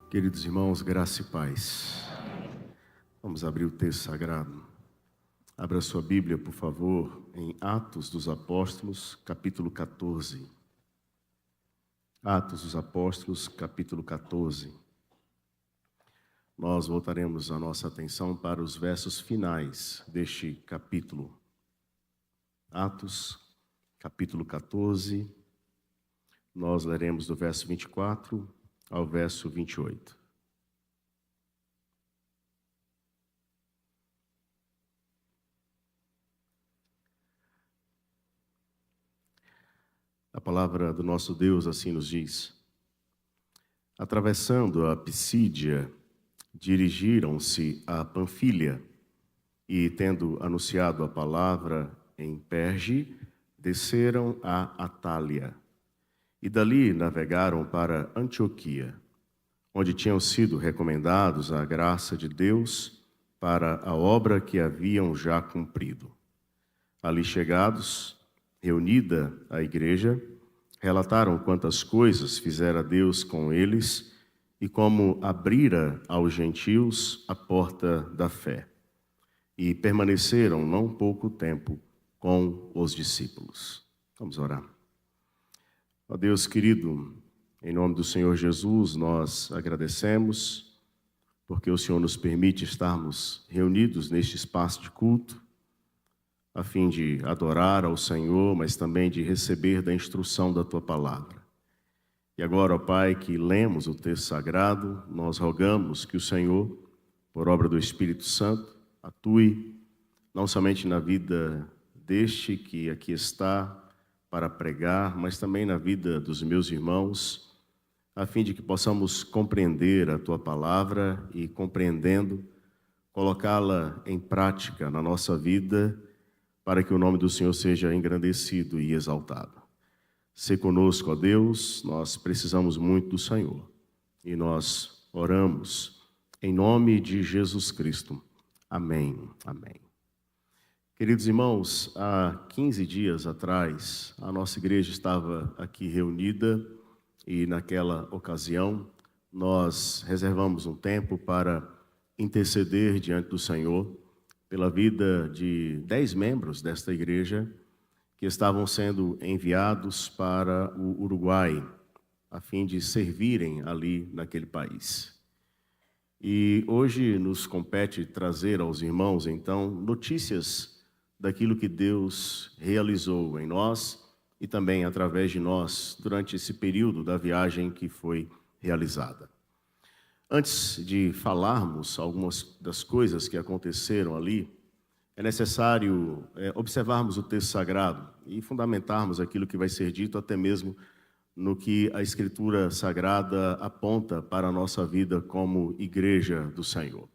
Queridos irmãos, graça e paz. Vamos abrir o texto sagrado. Abra sua Bíblia, por favor, em Atos dos Apóstolos, capítulo 14. Atos dos Apóstolos, capítulo 14. Nós voltaremos a nossa atenção para os versos finais deste capítulo. Atos, capítulo 14. Nós leremos do verso 24 ao verso 28. A palavra do nosso Deus assim nos diz: atravessando a Pisídia, dirigiram-se a Panfilha e, tendo anunciado a palavra em Perge, desceram a Atália e dali navegaram para Antioquia, onde tinham sido recomendados à graça de Deus para a obra que haviam já cumprido. Ali chegados, reunida a igreja, relataram quantas coisas fizera Deus com eles e como abrira aos gentios a porta da fé. E permaneceram não pouco tempo com os discípulos. Vamos orar. Ó Deus querido, em nome do Senhor Jesus, nós agradecemos porque o Senhor nos permite estarmos reunidos neste espaço de culto, a fim de adorar ao Senhor, mas também de receber da instrução da Tua palavra. E agora, ó Pai, que lemos o texto sagrado, nós rogamos que o Senhor, por obra do Espírito Santo, atue não somente na vida deste que aqui está para pregar, mas também na vida dos meus irmãos, a fim de que possamos compreender a Tua palavra e, compreendendo, colocá-la em prática na nossa vida, para que o nome do Senhor seja engrandecido e exaltado. Sê conosco, ó Deus, nós precisamos muito do Senhor. E nós oramos em nome de Jesus Cristo. Amém. Amém. Queridos irmãos, há 15 dias atrás, a nossa igreja estava aqui reunida e naquela ocasião nós reservamos um tempo para interceder diante do Senhor pela vida de 10 membros desta igreja que estavam sendo enviados para o Uruguai, a fim de servirem ali naquele país. E hoje nos compete trazer aos irmãos, então, notícias daquilo que Deus realizou em nós e também através de nós durante esse período da viagem que foi realizada. Antes de falarmos algumas das coisas que aconteceram ali, é necessário observarmos o texto sagrado e fundamentarmos aquilo que vai ser dito, até mesmo no que a Escritura Sagrada aponta para a nossa vida como igreja do Senhor.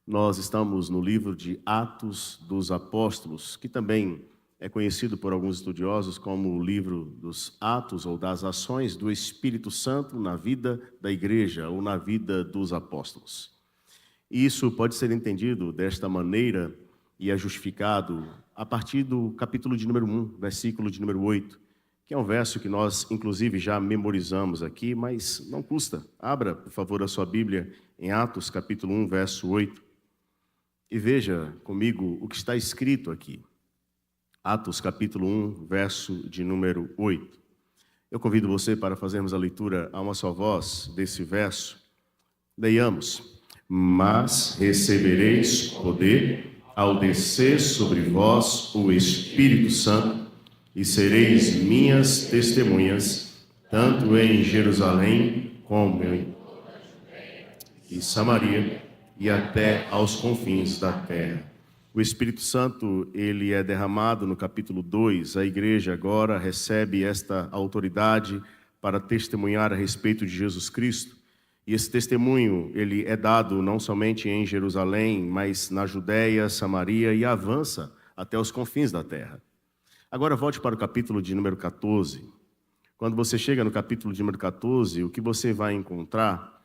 Nós estamos no livro de Atos dos Apóstolos, que também é conhecido por alguns estudiosos como o livro dos Atos ou das ações do Espírito Santo na vida da igreja ou na vida dos apóstolos. E isso pode ser entendido desta maneira e é justificado a partir do capítulo de número 1, versículo de número 8, que é um verso que nós, inclusive, já memorizamos aqui, mas não custa. Abra, por favor, a sua Bíblia em Atos, capítulo 1, verso 8, e veja comigo o que está escrito aqui. Atos, capítulo 1, verso de número 8. Eu convido você para fazermos a leitura a uma só voz desse verso. Leiamos. Mas recebereis poder ao descer sobre vós o Espírito Santo, e sereis minhas testemunhas, tanto em Jerusalém como em e Samaria, e até aos confins da terra. O Espírito Santo, ele é derramado no capítulo 2. A igreja agora recebe esta autoridade para testemunhar a respeito de Jesus Cristo. E esse testemunho, ele é dado não somente em Jerusalém, mas na Judéia, Samaria e avança até os confins da terra. Agora volte para o capítulo de número 14. Quando você chega no capítulo de número 14, o que você vai encontrar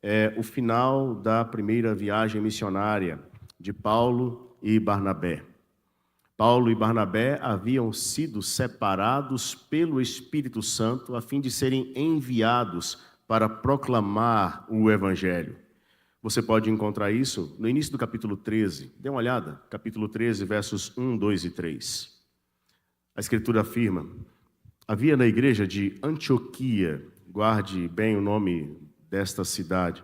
é o final da primeira viagem missionária de Paulo e Barnabé. Paulo e Barnabé haviam sido separados pelo Espírito Santo a fim de serem enviados para proclamar o Evangelho. Você pode encontrar isso no início do capítulo 13. Dê uma olhada, capítulo 13, versos 1, 2 e 3. A Escritura afirma: havia na igreja de Antioquia, guarde bem o nome desta cidade,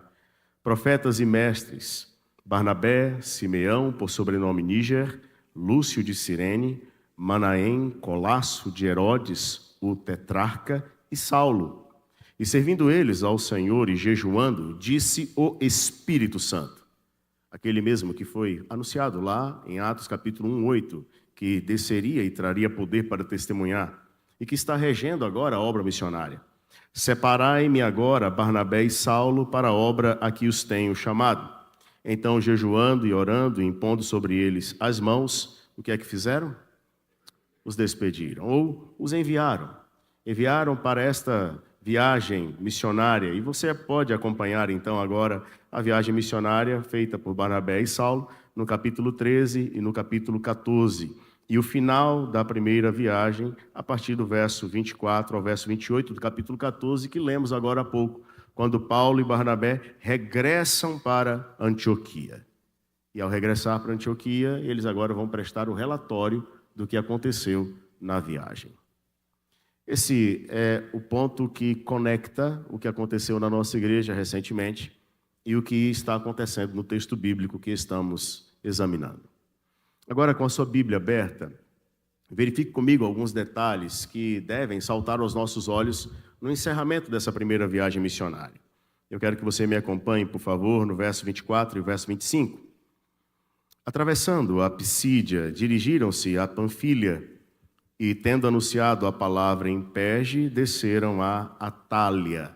profetas e mestres, Barnabé, Simeão, por sobrenome Níger, Lúcio de Cirene, Manaém, Colasso de Herodes, o tetrarca, e Saulo. E servindo eles ao Senhor e jejuando, disse o Espírito Santo, aquele mesmo que foi anunciado lá em Atos capítulo 1, 8, que desceria e traria poder para testemunhar, e que está regendo agora a obra missionária. Separai-me agora Barnabé e Saulo para a obra a que os tenho chamado. Então, jejuando e orando, e impondo sobre eles as mãos, o que é que fizeram? Os despediram, ou os enviaram. Enviaram para esta viagem missionária, e você pode acompanhar então agora a viagem missionária feita por Barnabé e Saulo no capítulo 13 e no capítulo 14, e o final da primeira viagem a partir do verso 24 ao verso 28 do capítulo 14, que lemos agora há pouco, quando Paulo e Barnabé regressam para Antioquia. E ao regressar para Antioquia, eles agora vão prestar o relatório do que aconteceu na viagem. Esse é o ponto que conecta o que aconteceu na nossa igreja recentemente e o que está acontecendo no texto bíblico que estamos examinando. Agora, com a sua Bíblia aberta, verifique comigo alguns detalhes que devem saltar aos nossos olhos no encerramento dessa primeira viagem missionária. Eu quero que você me acompanhe, por favor, no verso 24 e verso 25. Atravessando a Pisídia, dirigiram-se a Panfilha, e, tendo anunciado a palavra em Perge, desceram a Atália.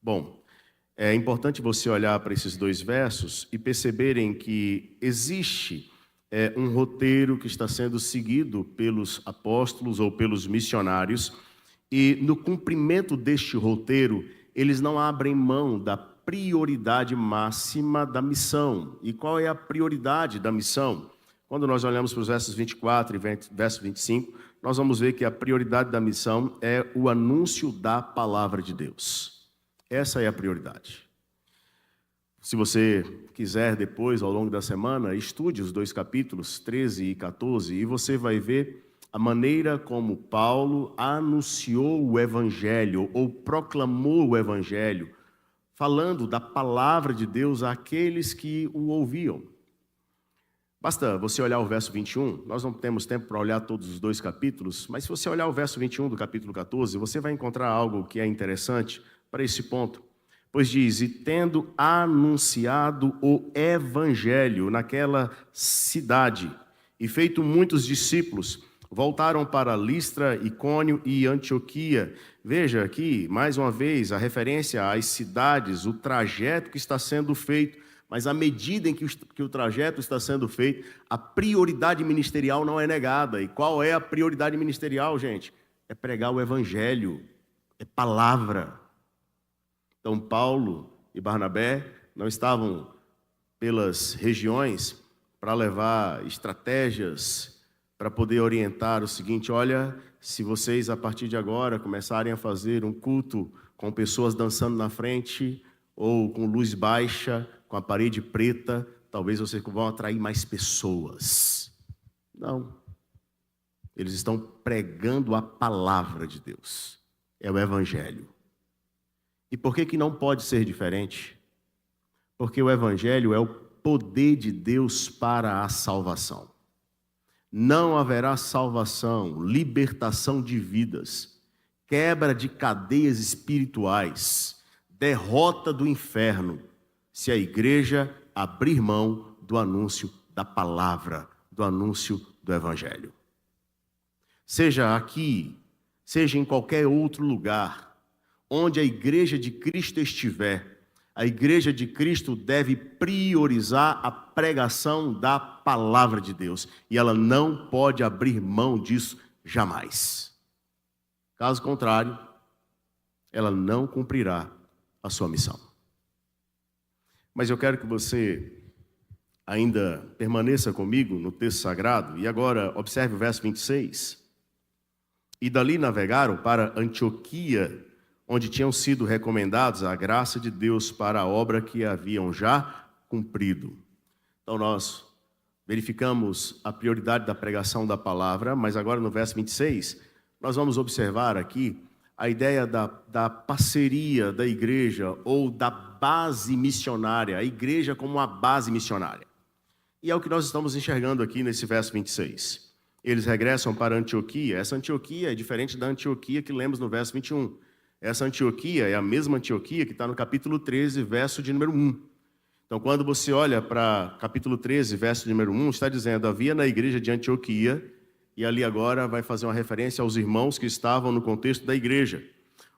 Bom, é importante você olhar para esses dois versos e perceberem que existe um roteiro que está sendo seguido pelos apóstolos ou pelos missionários, e no cumprimento deste roteiro, eles não abrem mão da prioridade máxima da missão. E qual é a prioridade da missão? Quando nós olhamos para os versos 24 e verso 25, nós vamos ver que a prioridade da missão é o anúncio da palavra de Deus. Essa é a prioridade. Se você quiser depois, ao longo da semana, estude os dois capítulos, 13 e 14, e você vai ver a maneira como Paulo anunciou o Evangelho, ou proclamou o Evangelho, falando da palavra de Deus àqueles que o ouviam. Basta você olhar o verso 21, nós não temos tempo para olhar todos os dois capítulos, mas se você olhar o verso 21 do capítulo 14, você vai encontrar algo que é interessante para esse ponto. Pois diz: e tendo anunciado o Evangelho naquela cidade, e feito muitos discípulos, voltaram para Listra, Icônio e Antioquia. Veja aqui, mais uma vez, a referência às cidades, o trajeto que está sendo feito. Mas à medida em que o trajeto está sendo feito, a prioridade ministerial não é negada. E qual é a prioridade ministerial, gente? É pregar o Evangelho, é palavra. Então, Paulo e Barnabé não estavam pelas regiões para levar estratégias, para poder orientar o seguinte: olha, se vocês a partir de agora começarem a fazer um culto com pessoas dançando na frente, ou com luz baixa, com a parede preta, talvez vocês vão atrair mais pessoas. Não. Eles estão pregando a palavra de Deus. É o Evangelho. E por que não pode ser diferente? Porque o Evangelho é o poder de Deus para a salvação. Não haverá salvação, libertação de vidas, quebra de cadeias espirituais, derrota do inferno, se a igreja abrir mão do anúncio da palavra, do anúncio do Evangelho. Seja aqui, seja em qualquer outro lugar, onde a igreja de Cristo estiver, a igreja de Cristo deve priorizar a pregação da palavra de Deus, e ela não pode abrir mão disso jamais. Caso contrário, ela não cumprirá a sua missão. Mas eu quero que você ainda permaneça comigo no texto sagrado, e agora observe o verso 26. E dali navegaram para Antioquia, onde tinham sido recomendados a graça de Deus para a obra que haviam já cumprido. Então nós verificamos a prioridade da pregação da palavra, mas agora no verso 26, nós vamos observar aqui a ideia da parceria da igreja ou da base missionária, a igreja como uma base missionária. E é o que nós estamos enxergando aqui nesse verso 26. Eles regressam para Antioquia. Essa Antioquia é diferente da Antioquia que lemos no verso 21. Essa Antioquia é a mesma Antioquia que está no capítulo 13, verso de número 1. Então, quando você olha para capítulo 13, verso de número 1, está dizendo: havia na igreja de Antioquia, e ali agora vai fazer uma referência aos irmãos que estavam no contexto da igreja.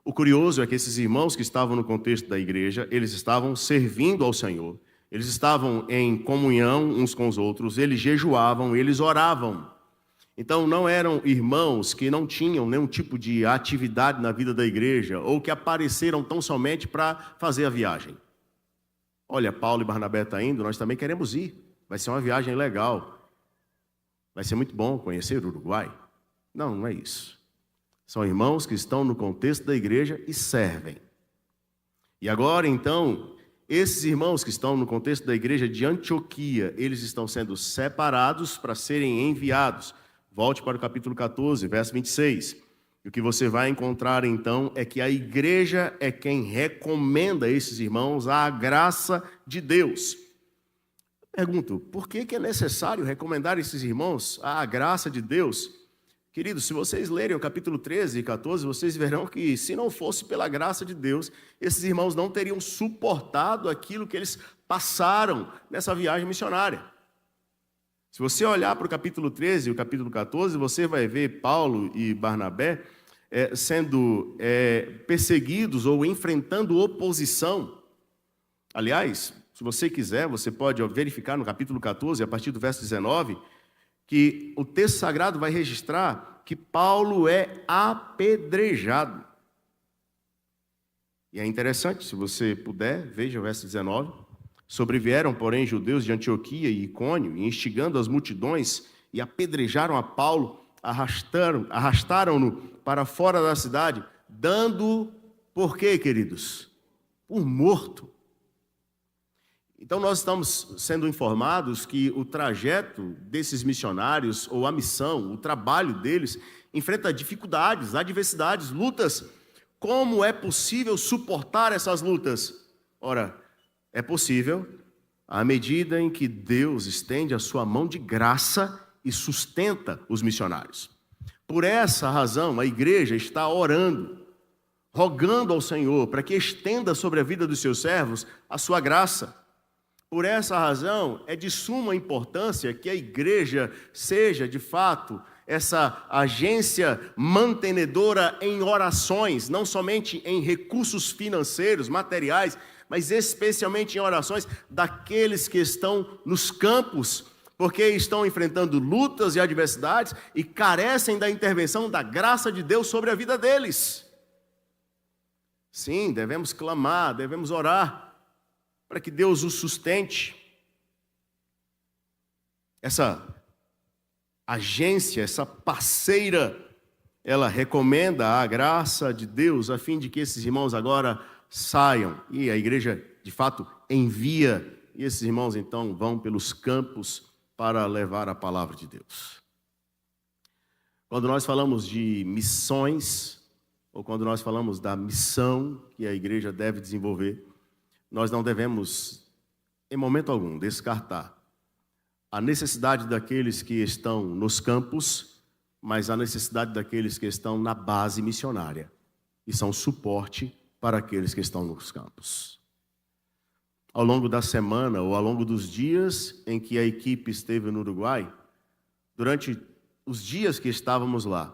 O curioso é que esses irmãos que estavam no contexto da igreja, eles estavam servindo ao Senhor, eles estavam em comunhão uns com os outros, eles jejuavam, eles oravam. Então não eram irmãos que não tinham nenhum tipo de atividade na vida da igreja, ou que apareceram tão somente para fazer a viagem. Olha, Paulo e Barnabé estão indo, nós também queremos ir. Vai ser uma viagem legal. Vai ser muito bom conhecer o Uruguai. Não, não é isso. São irmãos que estão no contexto da igreja e servem. E agora, então, esses irmãos que estão no contexto da igreja de Antioquia, eles estão sendo separados para serem enviados. Volte para o capítulo 14, verso 26. E o que você vai encontrar, então, é que a igreja é quem recomenda a esses irmãos a graça de Deus. Pergunto, por que é necessário recomendar a esses irmãos a graça de Deus? Queridos, se vocês lerem o capítulo 13 e 14, vocês verão que, se não fosse pela graça de Deus, esses irmãos não teriam suportado aquilo que eles passaram nessa viagem missionária. Se você olhar para o capítulo 13 e o capítulo 14, você vai ver Paulo e Barnabé sendo perseguidos ou enfrentando oposição. Aliás, se você quiser, você pode verificar no capítulo 14, a partir do verso 19, que o texto sagrado vai registrar que Paulo é apedrejado. E é interessante, se você puder, veja o verso 19. Sobrevieram, porém, judeus de Antioquia e Icônio, e instigando as multidões, e apedrejaram a Paulo, arrastaram-no para fora da cidade, dando, por quê, queridos? Por morto. Então nós estamos sendo informados que o trajeto desses missionários, ou a missão, o trabalho deles, enfrenta dificuldades, adversidades, lutas. Como é possível suportar essas lutas? Ora, é possível à medida em que Deus estende a sua mão de graça e sustenta os missionários. Por essa razão, a igreja está orando, rogando ao Senhor para que estenda sobre a vida dos seus servos a sua graça. Por essa razão, é de suma importância que a igreja seja, de fato, essa agência mantenedora em orações, não somente em recursos financeiros, materiais, mas especialmente em orações daqueles que estão nos campos, porque estão enfrentando lutas e adversidades e carecem da intervenção da graça de Deus sobre a vida deles. Sim, devemos clamar, devemos orar para que Deus os sustente. Essa agência, essa parceira, ela recomenda a graça de Deus a fim de que esses irmãos agora saiam. E a igreja, de fato, envia, e esses irmãos então vão pelos campos para levar a palavra de Deus. Quando nós falamos de missões, ou quando nós falamos da missão que a igreja deve desenvolver, nós não devemos, em momento algum, descartar a necessidade daqueles que estão nos campos, mas a necessidade daqueles que estão na base missionária e são suporte para aqueles que estão nos campos. Ao longo da semana ou ao longo dos dias em que a equipe esteve no Uruguai, durante os dias que estávamos lá,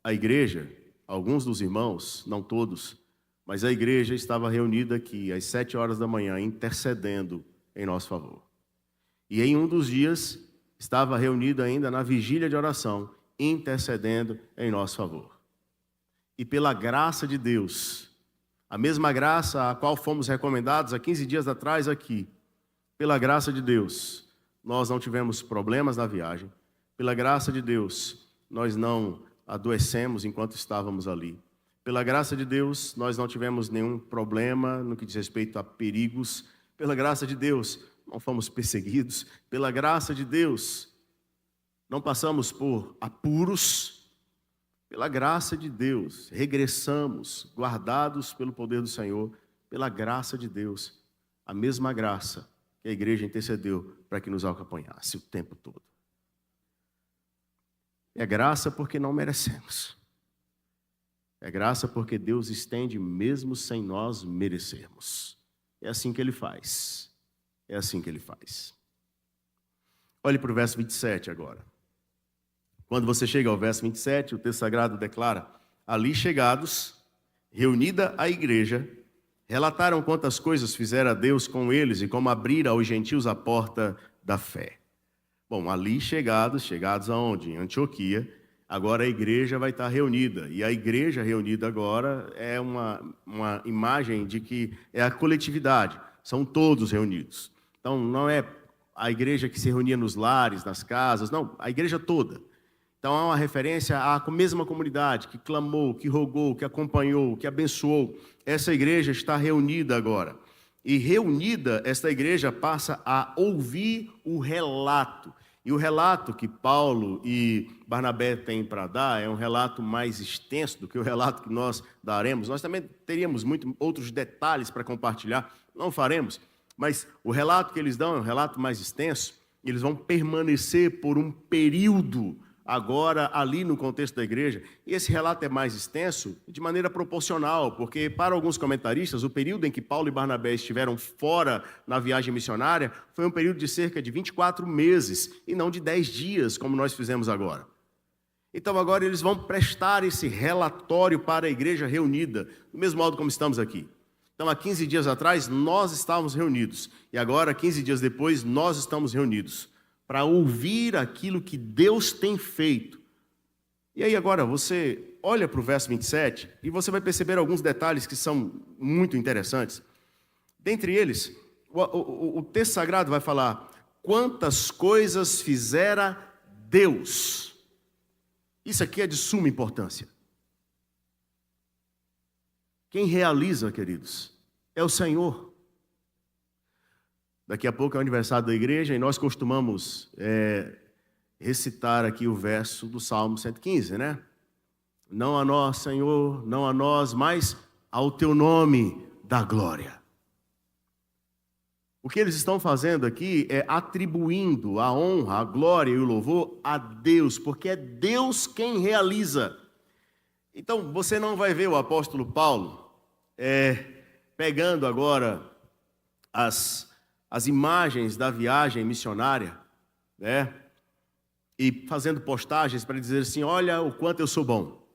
a igreja, alguns dos irmãos, não todos, mas a igreja estava reunida aqui às 7 horas da manhã, intercedendo em nosso favor. E em um dos dias, estava reunida ainda na vigília de oração, intercedendo em nosso favor. E pela graça de Deus, a mesma graça a qual fomos recomendados há 15 dias atrás aqui, pela graça de Deus, nós não tivemos problemas na viagem. Pela graça de Deus, nós não adoecemos enquanto estávamos ali. Pela graça de Deus, nós não tivemos nenhum problema no que diz respeito a perigos. Pela graça de Deus, não fomos perseguidos. Pela graça de Deus, não passamos por apuros. Pela graça de Deus, regressamos, guardados pelo poder do Senhor. Pela graça de Deus, a mesma graça que a igreja intercedeu para que nos acompanhasse o tempo todo. É graça porque não merecemos. É graça porque Deus estende mesmo sem nós merecermos. É assim que Ele faz. É assim que Ele faz. Olhe para o verso 27 agora. Quando você chega ao verso 27, o texto sagrado declara: ali chegados, reunida a igreja, relataram quantas coisas fizera Deus com eles e como abrira aos gentios a porta da fé. Bom, ali chegados aonde? Em Antioquia. Agora a igreja vai estar reunida. E a igreja reunida agora é uma imagem de que é a coletividade. São todos reunidos. Então não é a igreja que se reunia nos lares, nas casas. Não, a igreja toda. Então há uma referência à mesma comunidade que clamou, que rogou, que acompanhou, que abençoou. Essa igreja está reunida agora. E reunida, esta igreja passa a ouvir o relato. E o relato que Paulo e Barnabé têm para dar é um relato mais extenso do que o relato que nós daremos. Nós também teríamos outros detalhes para compartilhar, não faremos. Mas o relato que eles dão é um relato mais extenso. Eles vão permanecer por um período agora ali no contexto da igreja. E esse relato é mais extenso de maneira proporcional, porque para alguns comentaristas, o período em que Paulo e Barnabé estiveram fora na viagem missionária foi um período de cerca de 24 meses e não de 10 dias, como nós fizemos agora. Então agora eles vão prestar esse relatório para a igreja reunida, do mesmo modo como estamos aqui. Então há 15 dias atrás nós estávamos reunidos e agora, 15 dias depois, nós estamos reunidos para ouvir aquilo que Deus tem feito. E aí agora você olha para o verso 27 e você vai perceber alguns detalhes que são muito interessantes. Dentre eles, o texto sagrado vai falar quantas coisas fizera Deus. Isso aqui é de suma importância. Quem realiza, queridos, é o Senhor. Daqui a pouco é o aniversário da igreja e nós costumamos recitar aqui o verso do Salmo 115, né? Não a nós, Senhor, não a nós, mas ao Teu nome dá glória. O que eles estão fazendo aqui é atribuindo a honra, a glória e o louvor a Deus, porque é Deus quem realiza. Então, você não vai ver o apóstolo Paulo pegando agora as imagens da viagem missionária, né? E fazendo postagens para dizer assim, olha o quanto eu sou bom,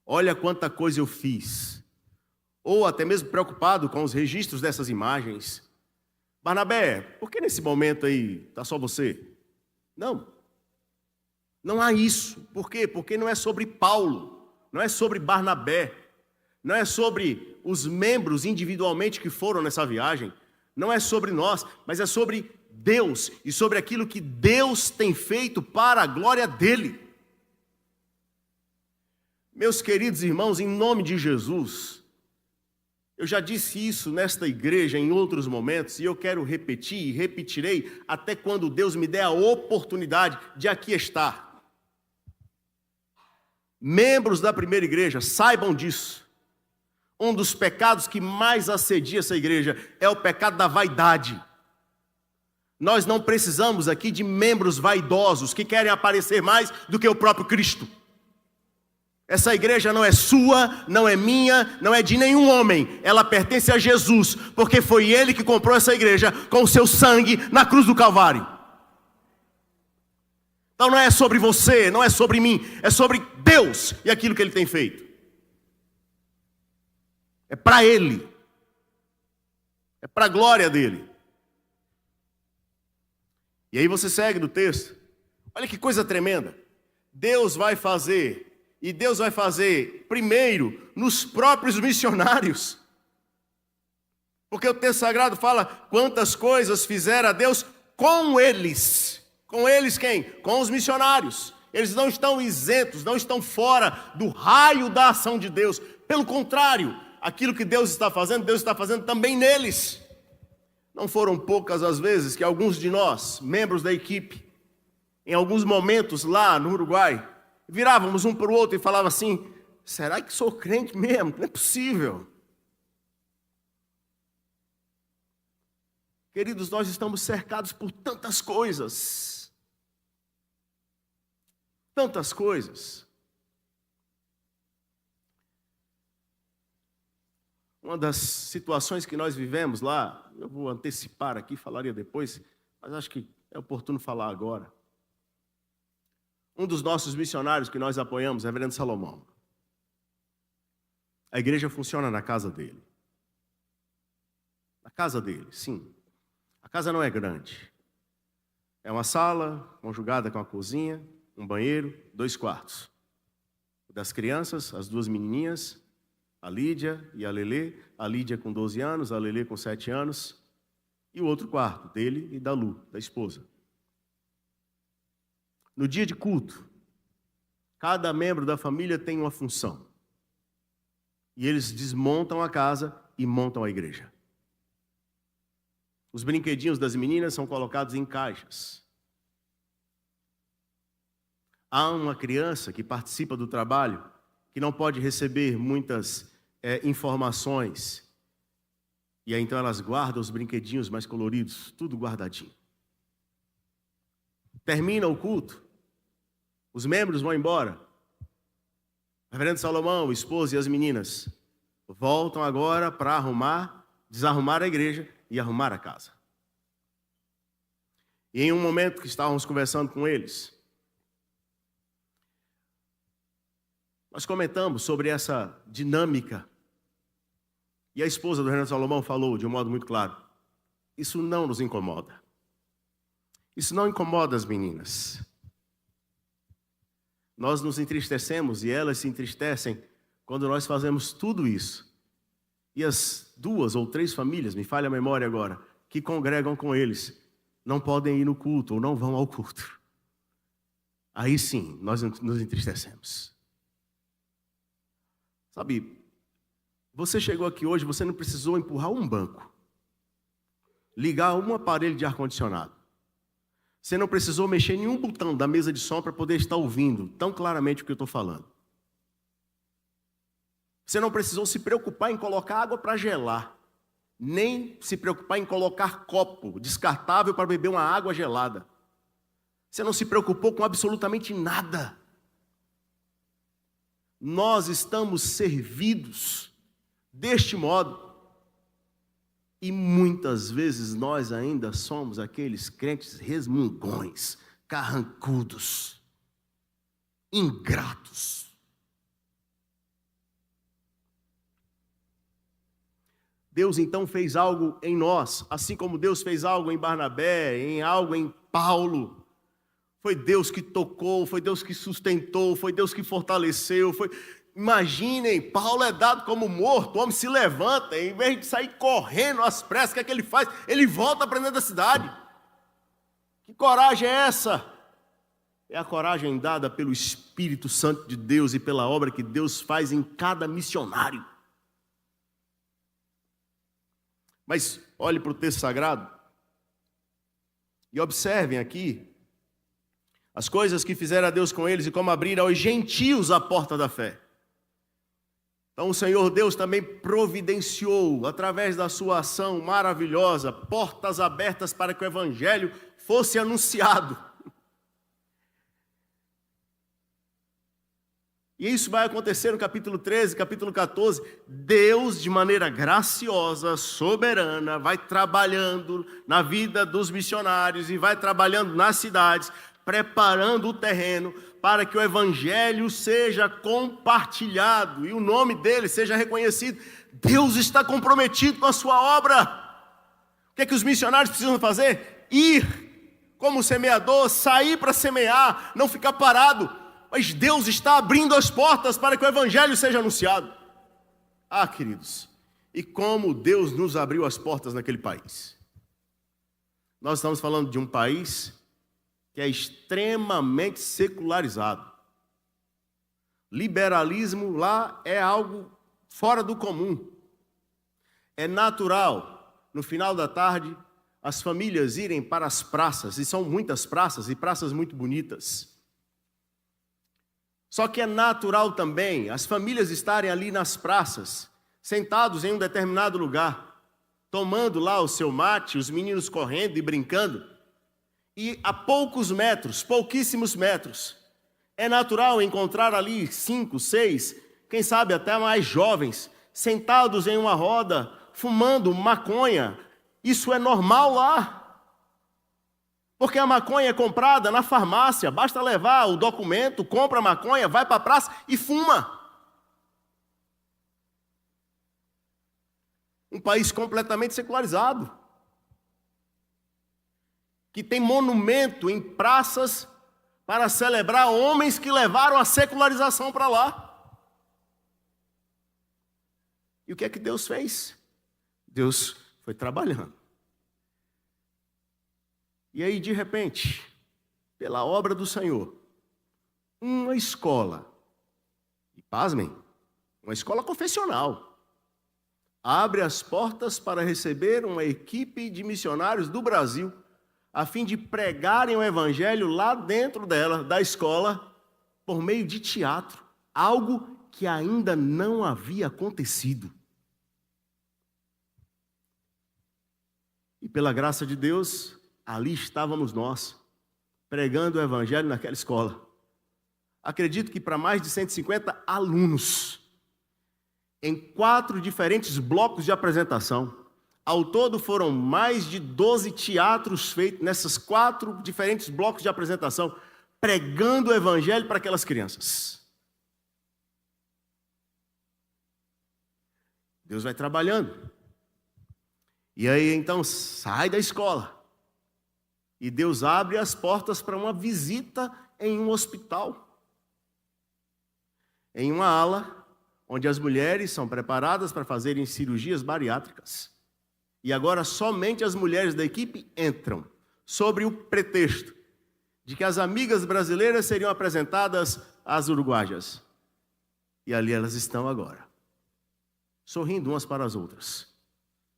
olha quanta coisa eu fiz, ou até mesmo preocupado com os registros dessas imagens. Barnabé, por que nesse momento aí está só você? Não há isso. Por quê? Porque não é sobre Paulo, não é sobre Barnabé, não é sobre os membros individualmente que foram nessa viagem, não é sobre nós, mas é sobre Deus e sobre aquilo que Deus tem feito para a glória dele. Meus queridos irmãos, em nome de Jesus, eu já disse isso nesta igreja em outros momentos e eu quero repetir e repetirei até quando Deus me der a oportunidade de aqui estar. Membros da primeira igreja, saibam disso. Um dos pecados que mais assedia essa igreja é o pecado da vaidade. Nós não precisamos aqui de membros vaidosos que querem aparecer mais do que o próprio Cristo. Essa igreja não é sua, não é minha, não é de nenhum homem. Ela pertence a Jesus, porque foi Ele que comprou essa igreja com o seu sangue na cruz do Calvário. Então não é sobre você, não é sobre mim, é sobre Deus e aquilo que Ele tem feito. É para Ele. É para a glória dEle. E aí você segue no texto. Olha que coisa tremenda. Deus vai fazer, e Deus vai fazer primeiro nos próprios missionários. Porque o texto sagrado fala quantas coisas fizera Deus com eles. Com eles quem? Com os missionários. Eles não estão isentos, não estão fora do raio da ação de Deus. Pelo contrário, aquilo que Deus está fazendo também neles. Não foram poucas as vezes que alguns de nós, membros da equipe, em alguns momentos lá no Uruguai, virávamos um para o outro e falavam assim: será que sou crente mesmo? Não é possível. Queridos, nós estamos cercados por tantas coisas. Tantas coisas. Uma das situações que nós vivemos lá, eu vou antecipar aqui, falaria depois, mas acho que é oportuno falar agora. Um dos nossos missionários que nós apoiamos, Reverendo Salomão. A igreja funciona na casa dele. Na casa dele, sim. A casa não é grande. É uma sala conjugada com a cozinha, um banheiro, 2 quartos. Das crianças, as 2 menininhas, a Lídia e a Lelê. A Lídia com 12 anos, a Lelê com 7 anos. E o outro quarto, dele e da Lu, da esposa. No dia de culto, cada membro da família tem uma função. E eles desmontam a casa e montam a igreja. Os brinquedinhos das meninas são colocados em caixas. Há uma criança que participa do trabalho, que não pode receber muitas informações. E aí então elas guardam os brinquedinhos mais coloridos, tudo guardadinho. Termina o culto, os membros vão embora. O Reverendo Salomão, o esposo e as meninas voltam agora para desarrumar a igreja e arrumar a casa. E em um momento que estávamos conversando com eles, nós comentamos sobre essa dinâmica. E a esposa do Reverendo Salomão falou de um modo muito claro: isso não nos incomoda. Isso não incomoda as meninas. Nós nos entristecemos e elas se entristecem quando nós fazemos tudo isso. E as 2 ou 3 famílias, me falha a memória agora, que congregam com eles, não podem ir no culto ou não vão ao culto. Aí sim, nós nos entristecemos. Sabe, você chegou aqui hoje, você não precisou empurrar um banco, ligar um aparelho de ar-condicionado. Você não precisou mexer em nenhum botão da mesa de som para poder estar ouvindo tão claramente o que eu estou falando. Você não precisou se preocupar em colocar água para gelar, nem se preocupar em colocar copo descartável para beber uma água gelada. Você não se preocupou com absolutamente nada. Nós estamos servidos deste modo. E muitas vezes nós ainda somos aqueles crentes resmungões, carrancudos, ingratos. Deus então fez algo em nós, assim como Deus fez algo em Barnabé, algo em Paulo. Foi Deus que tocou, foi Deus que sustentou, foi Deus que fortaleceu. Imaginem, Paulo é dado como morto, o homem se levanta, em vez de sair correndo às pressas, o que ele faz? Ele volta para dentro da cidade. Que coragem é essa? É a coragem dada pelo Espírito Santo de Deus e pela obra que Deus faz em cada missionário. Mas olhe para o texto sagrado e observem aqui as coisas que fizeram a Deus com eles e como abriram aos gentios a porta da fé. Então o Senhor Deus também providenciou, através da sua ação maravilhosa, portas abertas para que o Evangelho fosse anunciado. E isso vai acontecer no capítulo 13, capítulo 14. Deus, de maneira graciosa, soberana, vai trabalhando na vida dos missionários e vai trabalhando nas cidades, preparando o terreno para que o Evangelho seja compartilhado e o nome dele seja reconhecido. Deus está comprometido com a sua obra. O que é que os missionários precisam fazer? Ir como semeador, sair para semear, não ficar parado. Mas Deus está abrindo as portas para que o Evangelho seja anunciado. Ah, queridos, e como Deus nos abriu as portas naquele país. Nós estamos falando de um país que é extremamente secularizado. Liberalismo lá é algo fora do comum. É natural, no final da tarde, as famílias irem para as praças, e são muitas praças, e praças muito bonitas. Só que é natural também as famílias estarem ali nas praças, sentados em um determinado lugar, tomando lá o seu mate, os meninos correndo e brincando, e a poucos metros, pouquíssimos metros, é natural encontrar ali 5, 6, quem sabe até mais jovens, sentados em uma roda, fumando maconha. Isso é normal lá. Porque a maconha é comprada na farmácia, basta levar o documento, compra a maconha, vai para a praça e fuma. Um país completamente secularizado, que tem monumento em praças para celebrar homens que levaram a secularização para lá. E o que é que Deus fez? Deus foi trabalhando. E aí, de repente, pela obra do Senhor, uma escola, e pasmem, uma escola confessional, abre as portas para receber uma equipe de missionários do Brasil, a fim de pregarem o evangelho lá dentro dela, da escola, por meio de teatro, algo que ainda não havia acontecido. E pela graça de Deus, ali estávamos nós, pregando o evangelho naquela escola. Acredito que para mais de 150 alunos, em 4 diferentes blocos de apresentação. Ao todo foram mais de 12 teatros feitos nessas 4 diferentes blocos de apresentação, pregando o evangelho para aquelas crianças. Deus vai trabalhando. E aí então sai da escola. E Deus abre as portas para uma visita em um hospital. Em uma ala onde as mulheres são preparadas para fazerem cirurgias bariátricas. E agora somente as mulheres da equipe entram, sobre o pretexto de que as amigas brasileiras seriam apresentadas às uruguaias. E ali elas estão agora, sorrindo umas para as outras,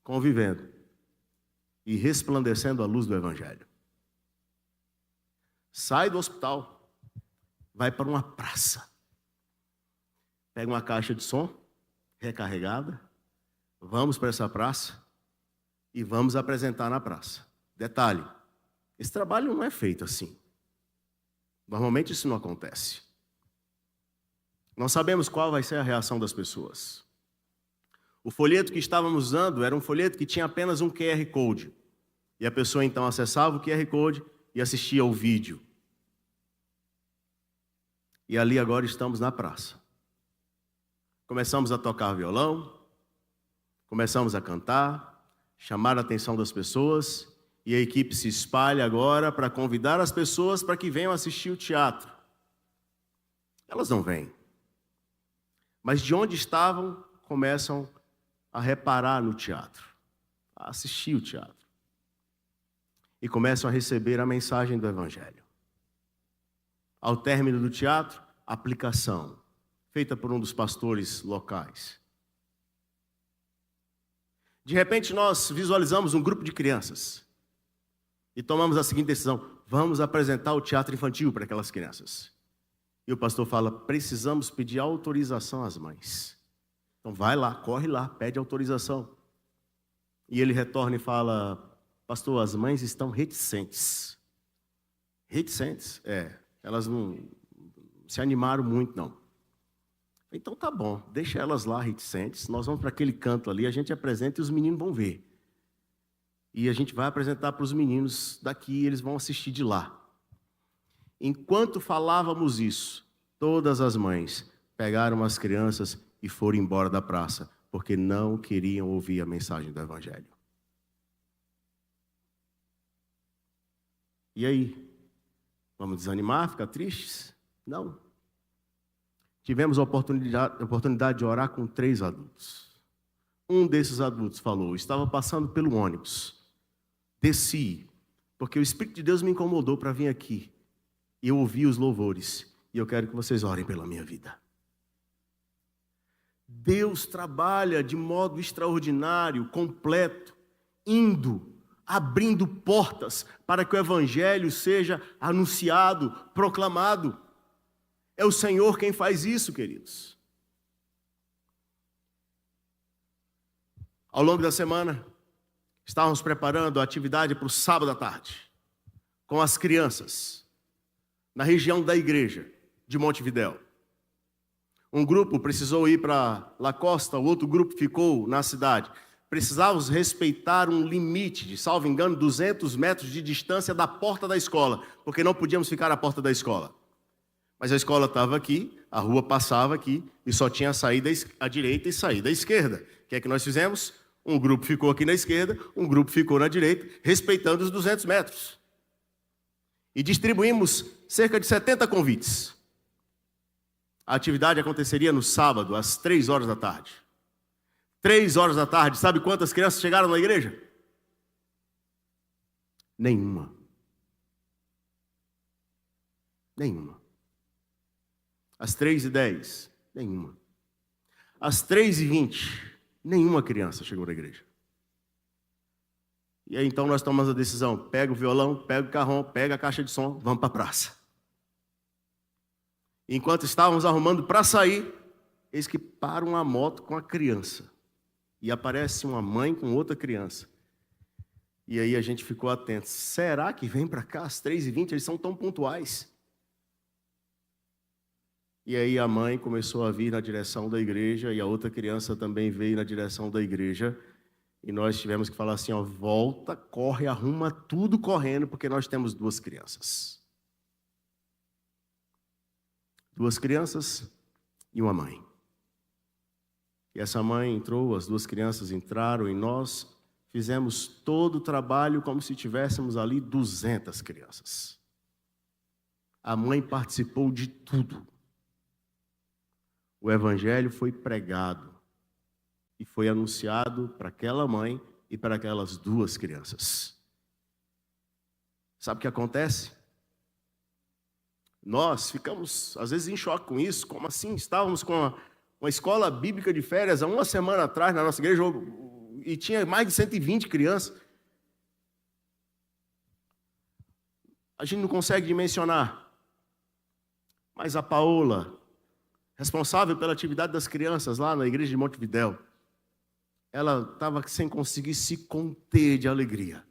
convivendo e resplandecendo a luz do evangelho. Sai do hospital, vai para uma praça, pega uma caixa de som recarregada, vamos para essa praça e vamos apresentar na praça. Detalhe, esse trabalho não é feito assim. Normalmente isso não acontece. Nós sabemos qual vai ser a reação das pessoas. O folheto que estávamos usando era um folheto que tinha apenas um QR Code. E a pessoa então acessava o QR Code e assistia ao vídeo. E ali agora estamos na praça. Começamos a tocar violão, começamos a cantar, chamar a atenção das pessoas, e a equipe se espalha agora para convidar as pessoas para que venham assistir o teatro. Elas não vêm. Mas de onde estavam, começam a reparar no teatro, a assistir o teatro. E começam a receber a mensagem do evangelho. Ao término do teatro, aplicação, feita por um dos pastores locais. De repente nós visualizamos um grupo de crianças e tomamos a seguinte decisão: vamos apresentar o teatro infantil para aquelas crianças. E o pastor fala: precisamos pedir autorização às mães. Então vai lá, corre lá, pede autorização. E ele retorna e fala: pastor, as mães estão reticentes. Reticentes? Elas não se animaram muito, não. Então tá bom, deixa elas lá reticentes, nós vamos para aquele canto ali, a gente apresenta e os meninos vão ver. E a gente vai apresentar para os meninos daqui e eles vão assistir de lá. Enquanto falávamos isso, todas as mães pegaram as crianças e foram embora da praça, porque não queriam ouvir a mensagem do evangelho. E aí? Vamos desanimar, ficar tristes? Não. Tivemos a oportunidade de orar com 3 adultos. Um desses adultos falou: estava passando pelo ônibus, desci, porque o Espírito de Deus me incomodou para vir aqui. E eu ouvi os louvores, e eu quero que vocês orem pela minha vida. Deus trabalha de modo extraordinário, completo, abrindo portas para que o Evangelho seja anunciado, proclamado. É o Senhor quem faz isso, queridos. Ao longo da semana, estávamos preparando a atividade para o sábado à tarde, com as crianças, na região da igreja de Montevidéu. Um grupo precisou ir para La Costa, o outro grupo ficou na cidade. Precisávamos respeitar um limite de, salvo engano, 200 metros de distância da porta da escola, porque não podíamos ficar à porta da escola. Mas a escola estava aqui, a rua passava aqui, e só tinha saída à direita e saída à esquerda. O que é que nós fizemos? Um grupo ficou aqui na esquerda, um grupo ficou na direita, respeitando os 200 metros. E distribuímos cerca de 70 convites. A atividade aconteceria no sábado, às 3 horas da tarde. 3 horas da tarde, sabe quantas crianças chegaram na igreja? Nenhuma. Às 3h10, nenhuma. Às 3h20, nenhuma criança chegou na igreja. E aí então nós tomamos a decisão, pega o violão, pega o carrom, pega a caixa de som, vamos para a praça. Enquanto estávamos arrumando para sair, eis que para uma moto com a criança. E aparece uma mãe com outra criança. E aí a gente ficou atento. Será que vem para cá às 3h20? Eles são tão pontuais. E aí a mãe começou a vir na direção da igreja e a outra criança também veio na direção da igreja. E nós tivemos que falar assim, ó, volta, corre, arruma tudo correndo, porque nós temos 2 crianças. 2 crianças e uma mãe. E essa mãe entrou, as 2 crianças entraram e nós fizemos todo o trabalho como se tivéssemos ali 200 crianças. A mãe participou de tudo. O Evangelho foi pregado e foi anunciado para aquela mãe e para aquelas 2 crianças. Sabe o que acontece? Nós ficamos, às vezes, em choque com isso. Como assim? Estávamos com uma escola bíblica de férias há uma semana atrás na nossa igreja e tinha mais de 120 crianças. A gente não consegue dimensionar. Mas a Paola, responsável pela atividade das crianças lá na igreja de Montevidéu, ela estava sem conseguir se conter de alegria.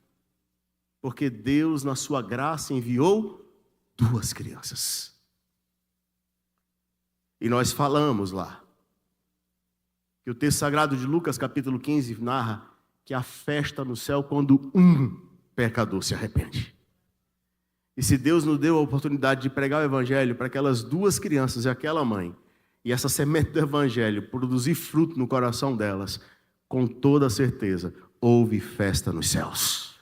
Porque Deus, na sua graça, enviou 2 crianças. E nós falamos lá que o texto sagrado de Lucas, capítulo 15, narra que a festa no céu quando um pecador se arrepende. E se Deus nos deu a oportunidade de pregar o Evangelho para aquelas 2 crianças e aquela mãe, e essa semente do Evangelho produzir fruto no coração delas, com toda certeza, houve festa nos céus.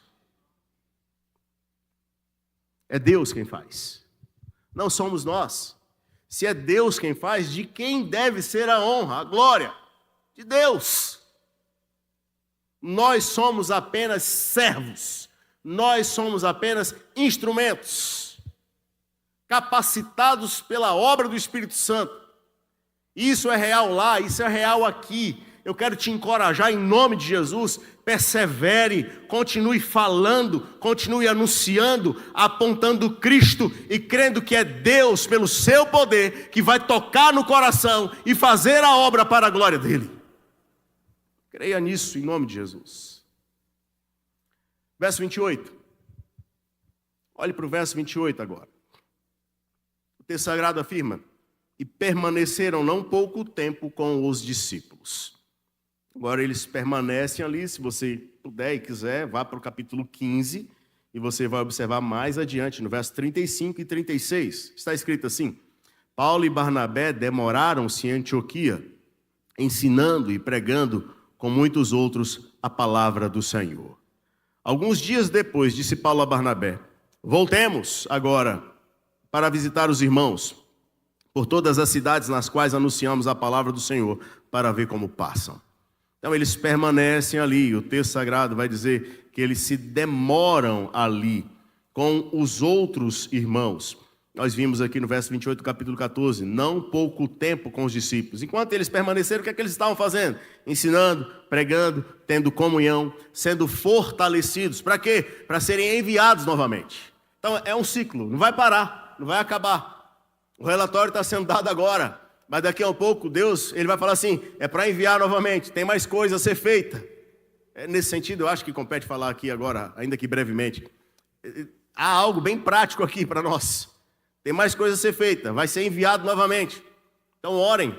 É Deus quem faz. Não somos nós. Se é Deus quem faz, de quem deve ser a honra, a glória? De Deus. Nós somos apenas servos. Nós somos apenas instrumentos, capacitados pela obra do Espírito Santo. Isso é real lá, isso é real aqui. Eu quero te encorajar em nome de Jesus, persevere, continue falando, continue anunciando, apontando Cristo e crendo que é Deus, pelo seu poder, que vai tocar no coração e fazer a obra para a glória dEle. Creia nisso em nome de Jesus. Verso 28. Olhe para o verso 28 agora. O texto sagrado afirma: e permaneceram não pouco tempo com os discípulos. Agora eles permanecem ali, se você puder e quiser, vá para o capítulo 15, e você vai observar mais adiante, no verso 35 e 36. Está escrito assim: Paulo e Barnabé demoraram-se em Antioquia, ensinando e pregando com muitos outros a palavra do Senhor. Alguns dias depois, disse Paulo a Barnabé: voltemos agora para visitar os irmãos por todas as cidades nas quais anunciamos a palavra do Senhor, para ver como passam. Então eles permanecem ali, o texto sagrado vai dizer que eles se demoram ali com os outros irmãos. Nós vimos aqui no verso 28 do capítulo 14, não pouco tempo com os discípulos. Enquanto eles permaneceram, o que é que eles estavam fazendo? Ensinando, pregando, tendo comunhão, sendo fortalecidos. Para quê? Para serem enviados novamente. Então é um ciclo, não vai parar, não vai acabar. O relatório está sendo dado agora, mas daqui a um pouco Deus ele vai falar assim, é para enviar novamente, tem mais coisa a ser feita. Nesse sentido, eu acho que compete falar aqui agora, ainda que brevemente. Há algo bem prático aqui para nós. Tem mais coisa a ser feita, vai ser enviado novamente. Então orem,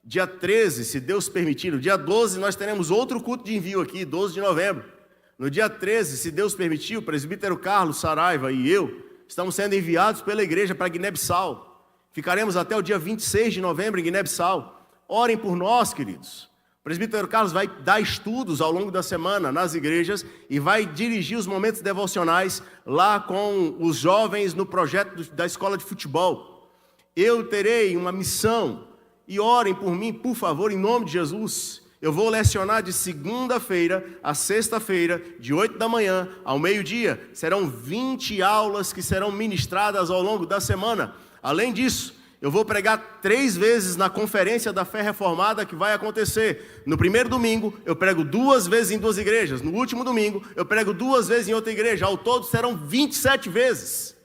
dia 13, se Deus permitir, no dia 12 nós teremos outro culto de envio aqui, 12 de novembro. No dia 13, se Deus permitir, o presbítero Carlos Saraiva e eu estamos sendo enviados pela igreja para Guiné-Bissau. Ficaremos até o dia 26 de novembro em Guiné-Bissau. Orem por nós, queridos. O presbítero Carlos vai dar estudos ao longo da semana nas igrejas e vai dirigir os momentos devocionais lá com os jovens no projeto da escola de futebol. Eu terei uma missão e orem por mim, por favor, em nome de Jesus. Eu vou lecionar de segunda-feira a sexta-feira, de 8 da manhã ao meio-dia. Serão 20 aulas que serão ministradas ao longo da semana. Além disso, eu vou pregar 3 vezes na conferência da Fé Reformada que vai acontecer. No primeiro domingo, eu prego 2 vezes em 2 igrejas. No último domingo, eu prego 2 vezes em outra igreja. Ao todo, serão 27 vezes.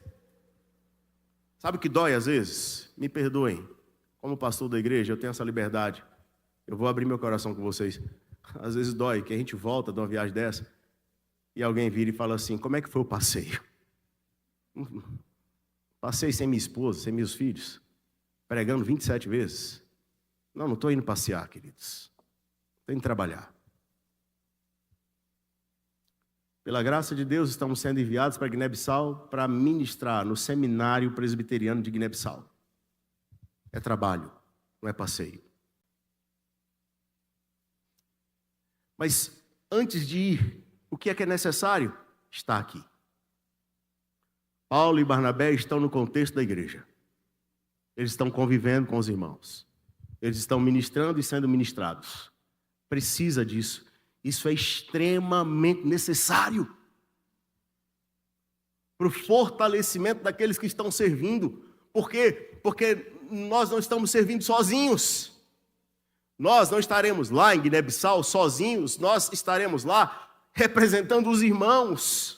Sabe o que dói às vezes? Me perdoem. Como pastor da igreja, eu tenho essa liberdade. Eu vou abrir meu coração com vocês. Às vezes dói que a gente volta de uma viagem dessa e alguém vira e fala assim, como é que foi o passeio? Passei sem minha esposa, sem meus filhos. Pregando 27 vezes? Não estou indo passear, queridos. Estou indo trabalhar. Pela graça de Deus, estamos sendo enviados para Guiné-Bissau para ministrar no seminário presbiteriano de Guiné-Bissau. É trabalho, não é passeio. Mas antes de ir, o que é necessário? Está aqui. Paulo e Barnabé estão no contexto da igreja. Eles estão convivendo com os irmãos. Eles estão ministrando e sendo ministrados. Precisa disso. Isso é extremamente necessário para o fortalecimento daqueles que estão servindo. Por quê? Porque nós não estamos servindo sozinhos. Nós não estaremos lá em Guiné-Bissau sozinhos. Nós estaremos lá representando os irmãos.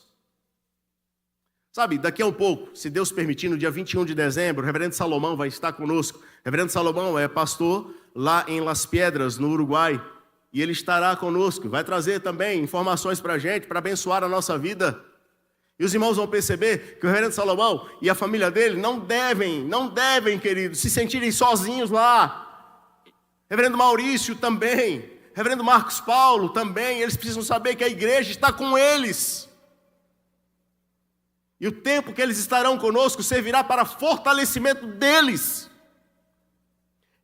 Sabe, daqui a um pouco, se Deus permitir, no dia 21 de dezembro, o reverendo Salomão vai estar conosco. O reverendo Salomão é pastor lá em Las Piedras, no Uruguai. E ele estará conosco, vai trazer também informações para a gente, para abençoar a nossa vida. E os irmãos vão perceber que o reverendo Salomão e a família dele não devem, queridos, se sentirem sozinhos lá. Reverendo Maurício também, reverendo Marcos Paulo também, eles precisam saber que a igreja está com eles. E o tempo que eles estarão conosco servirá para fortalecimento deles.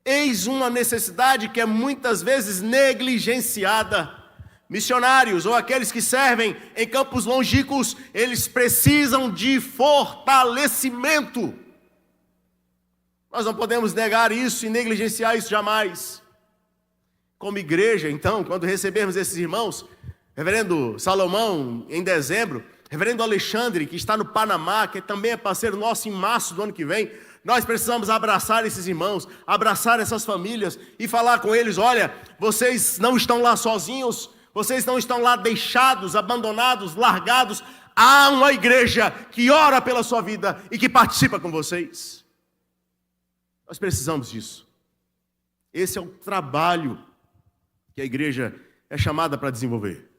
Eis uma necessidade que é muitas vezes negligenciada. Missionários ou aqueles que servem em campos longínquos, eles precisam de fortalecimento. Nós não podemos negar isso e negligenciar isso jamais. Como igreja, então, quando recebermos esses irmãos, reverendo Salomão, em dezembro, reverendo Alexandre, que está no Panamá, que também é parceiro nosso em março do ano que vem, nós precisamos abraçar esses irmãos, abraçar essas famílias e falar com eles, olha, vocês não estão lá sozinhos, vocês não estão lá deixados, abandonados, largados, há uma igreja que ora pela sua vida e que participa com vocês. Nós precisamos disso. Esse é o trabalho que a igreja é chamada para desenvolver.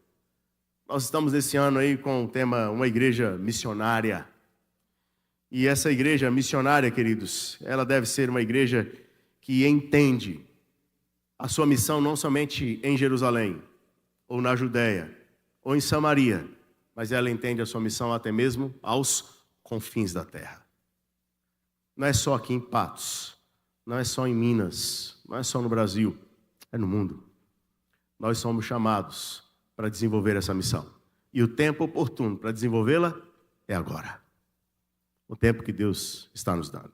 Nós estamos esse ano aí com o tema uma igreja missionária. E essa igreja missionária, queridos, ela deve ser uma igreja que entende a sua missão não somente em Jerusalém, ou na Judéia, ou em Samaria, mas ela entende a sua missão até mesmo aos confins da terra. Não é só aqui em Patos, não é só em Minas, não é só no Brasil, é no mundo. Nós somos chamados para desenvolver essa missão. E o tempo oportuno para desenvolvê-la é agora. O tempo que Deus está nos dando.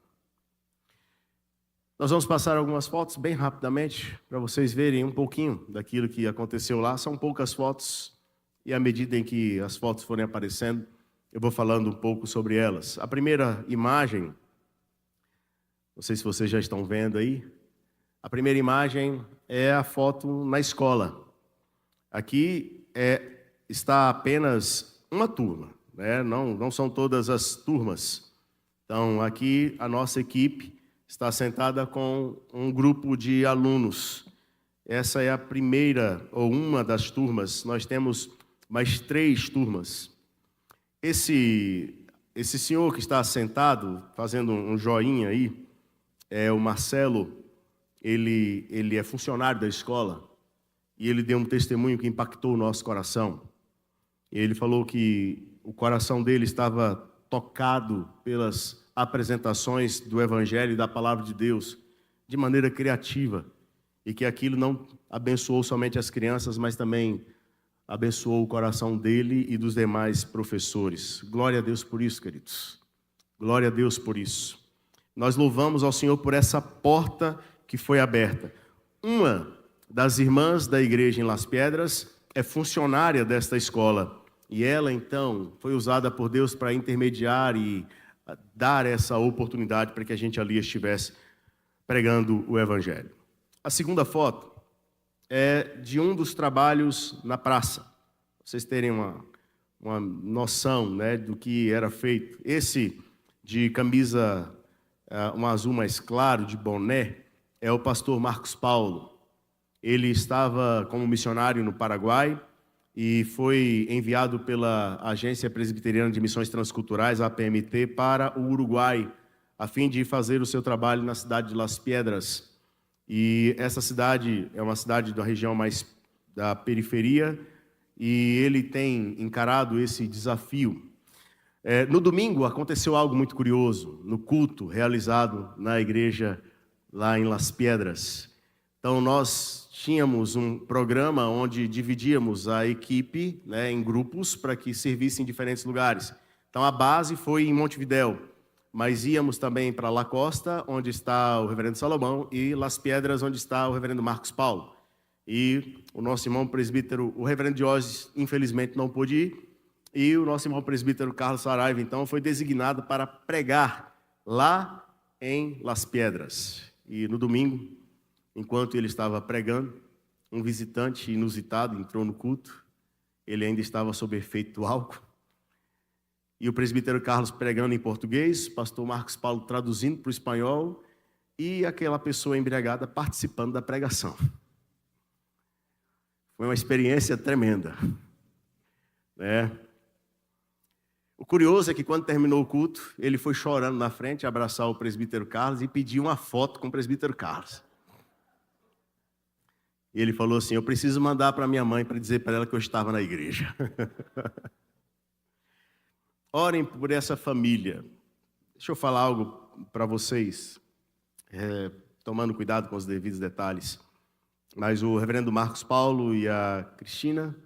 Nós vamos passar algumas fotos bem rapidamente para vocês verem um pouquinho daquilo que aconteceu lá. São poucas fotos e à medida em que as fotos forem aparecendo, eu vou falando um pouco sobre elas. A primeira imagem Não sei se vocês já estão vendo aí. A primeira imagem é a foto na escola. Aqui está apenas uma turma, né? Não são todas as turmas. Então, aqui a nossa equipe está sentada com um grupo de alunos. Essa é a primeira ou uma das turmas. Nós temos mais 3 turmas. Esse senhor que está sentado, fazendo um joinha aí, é o Marcelo. Ele é funcionário da escola e ele deu um testemunho que impactou o nosso coração. Ele falou que o coração dele estava tocado pelas apresentações do Evangelho e da Palavra de Deus de maneira criativa e que aquilo não abençoou somente as crianças, mas também abençoou o coração dele e dos demais professores. Glória a Deus por isso, queridos. Glória a Deus por isso. Nós louvamos ao Senhor por essa porta que foi aberta. Uma das irmãs da igreja em Las Piedras é funcionária desta escola. E ela, então, foi usada por Deus para intermediar e dar essa oportunidade para que a gente ali estivesse pregando o Evangelho. A segunda foto é de um dos trabalhos na praça. Pra vocês terem uma noção, né, do que era feito. Esse de camisa um azul mais claro, de boné, é o pastor Marcos Paulo. Ele estava como missionário no Paraguai e foi enviado pela Agência Presbiteriana de Missões Transculturais, a APMT, para o Uruguai, a fim de fazer o seu trabalho na cidade de Las Piedras. E essa cidade é uma cidade da região mais da periferia e ele tem encarado esse desafio. No domingo aconteceu algo muito curioso, no culto realizado na igreja lá em Las Piedras. Então nós tínhamos um programa onde dividíamos a equipe, né, em grupos para que servissem em diferentes lugares. Então a base foi em Montevidéu, mas íamos também para La Costa, onde está o reverendo Salomão, e Las Piedras, onde está o reverendo Marcos Paulo. E o nosso irmão presbítero, o reverendo Diógenes, infelizmente não pôde ir, e o nosso irmão presbítero Carlos Saraiva, então, foi designado para pregar lá em Las Piedras. E no domingo, enquanto ele estava pregando, um visitante inusitado entrou no culto. Ele ainda estava sob efeito do álcool. E o presbítero Carlos pregando em português, o pastor Marcos Paulo traduzindo para o espanhol e aquela pessoa embriagada participando da pregação. Foi uma experiência tremenda, né? O curioso é que quando terminou o culto, ele foi chorando na frente, abraçar o presbítero Carlos e pedir uma foto com o presbítero Carlos. E ele falou assim: eu preciso mandar para minha mãe para dizer para ela que eu estava na igreja. Orem por essa família. Deixa eu falar algo para vocês, tomando cuidado com os devidos detalhes. Mas o reverendo Marcos Paulo e a Cristina,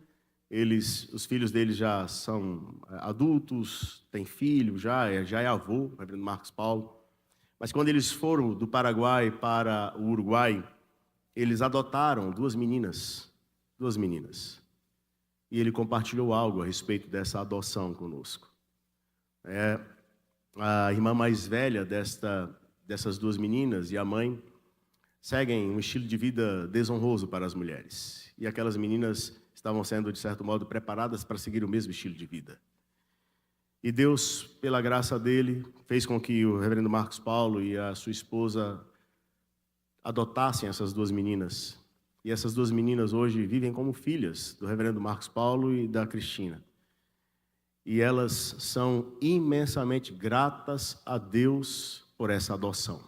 os filhos deles já são adultos, têm filho, já é avô, o reverendo Marcos Paulo. Mas quando eles foram do Paraguai para o Uruguai, eles adotaram duas meninas. E ele compartilhou algo a respeito dessa adoção conosco. A irmã mais velha dessas duas meninas e a mãe seguem um estilo de vida desonroso para as mulheres. E aquelas meninas estavam sendo, de certo modo, preparadas para seguir o mesmo estilo de vida. E Deus, pela graça dele, fez com que o reverendo Marcos Paulo e a sua esposa adotassem essas duas meninas. E essas duas meninas hoje vivem como filhas do reverendo Marcos Paulo e da Cristina. E elas são imensamente gratas a Deus por essa adoção.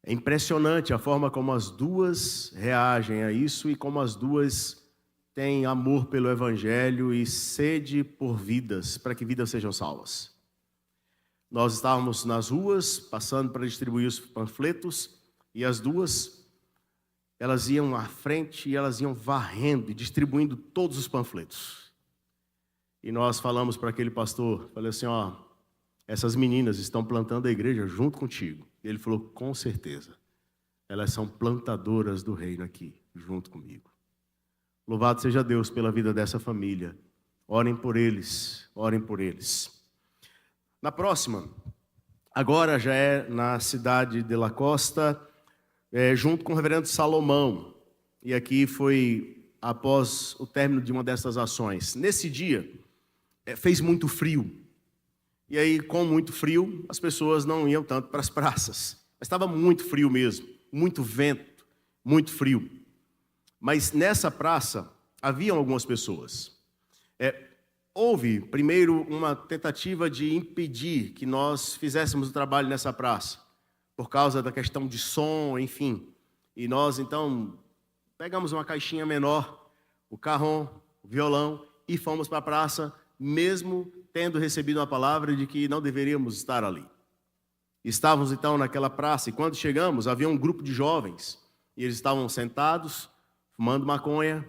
É impressionante a forma como as duas reagem a isso e como as duas têm amor pelo Evangelho e sede por vidas, para que vidas sejam salvas. Nós estávamos nas ruas, passando para distribuir os panfletos, e as duas, elas iam à frente e elas iam varrendo e distribuindo todos os panfletos. E nós falamos para aquele pastor, falei assim, essas meninas estão plantando a igreja junto contigo. E ele falou, com certeza, elas são plantadoras do reino aqui, junto comigo. Louvado seja Deus pela vida dessa família. Orem por eles, orem por eles. Na próxima, agora já é na cidade de La Costa, junto com o reverendo Salomão. E aqui foi após o término de uma dessas ações. Nesse dia, fez muito frio. E aí, com muito frio, as pessoas não iam tanto para as praças. Mas estava muito frio mesmo, muito vento, muito frio. Mas nessa praça, haviam algumas pessoas. Houve, primeiro, uma tentativa de impedir que nós fizéssemos o trabalho nessa praça, por causa da questão de som, enfim. E nós, então, pegamos uma caixinha menor, o carrom, o violão, e fomos para a praça, mesmo tendo recebido uma palavra de que não deveríamos estar ali. Estávamos, então, naquela praça, e quando chegamos, havia um grupo de jovens, e eles estavam sentados, fumando maconha,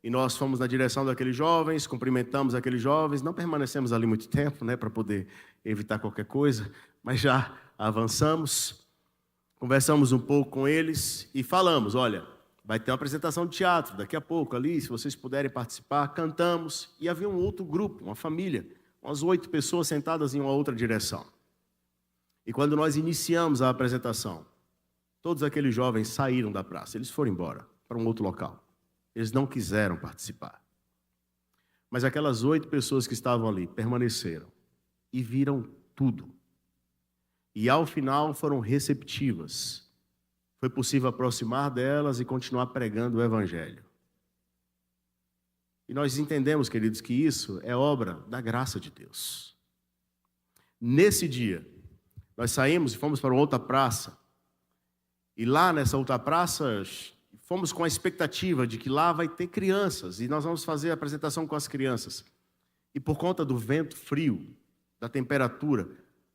e nós fomos na direção daqueles jovens, cumprimentamos aqueles jovens, não permanecemos ali muito tempo, para poder evitar qualquer coisa, mas já avançamos, conversamos um pouco com eles e falamos, olha, vai ter uma apresentação de teatro daqui a pouco ali, se vocês puderem participar, cantamos, e havia um outro grupo, uma família, umas 8 pessoas sentadas em uma outra direção. E quando nós iniciamos a apresentação, todos aqueles jovens saíram da praça, eles foram embora para um outro local. Eles não quiseram participar. Mas aquelas 8 pessoas que estavam ali permaneceram e viram tudo. E ao final foram receptivas. Foi possível aproximar delas e continuar pregando o Evangelho. E nós entendemos, queridos, que isso é obra da graça de Deus. Nesse dia, nós saímos e fomos para outra praça. E lá nessa outra praça, fomos com a expectativa de que lá vai ter crianças e nós vamos fazer a apresentação com as crianças. E por conta do vento frio, da temperatura,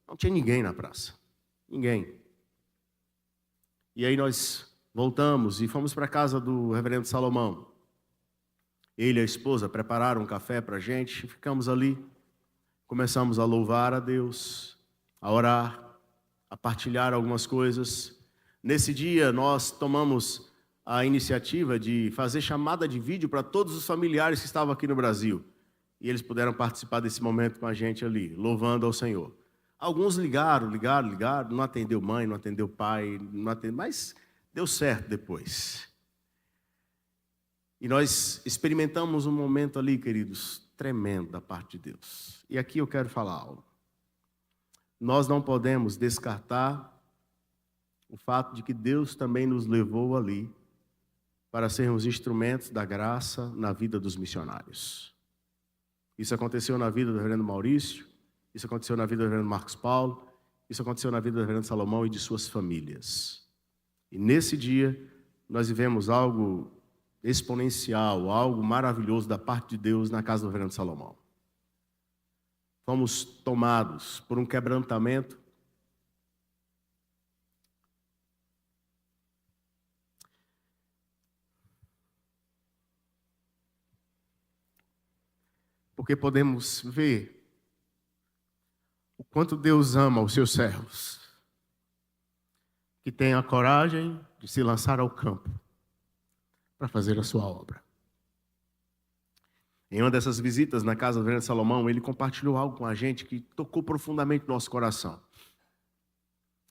não tinha ninguém na praça. Ninguém. E aí nós voltamos e fomos para a casa do reverendo Salomão. Ele e a esposa prepararam um café para a gente, ficamos ali, começamos a louvar a Deus, a orar, a partilhar algumas coisas. Nesse dia nós tomamos a iniciativa de fazer chamada de vídeo para todos os familiares que estavam aqui no Brasil. E eles puderam participar desse momento com a gente ali, louvando ao Senhor. Alguns ligaram, não atendeu mãe, não atendeu pai, mas deu certo depois. E nós experimentamos um momento ali, queridos, tremendo da parte de Deus. E aqui eu quero falar algo. Nós não podemos descartar o fato de que Deus também nos levou ali para sermos instrumentos da graça na vida dos missionários. Isso aconteceu na vida do reverendo Maurício, isso aconteceu na vida do reverendo Marcos Paulo, isso aconteceu na vida do reverendo Salomão e de suas famílias. E nesse dia, nós vivemos algo exponencial, algo maravilhoso da parte de Deus na casa do reverendo Salomão. Fomos tomados por um quebrantamento. Porque podemos ver o quanto Deus ama os seus servos, que têm a coragem de se lançar ao campo para fazer a sua obra. Em uma dessas visitas na casa do reverendo Salomão, ele compartilhou algo com a gente que tocou profundamente no nosso coração.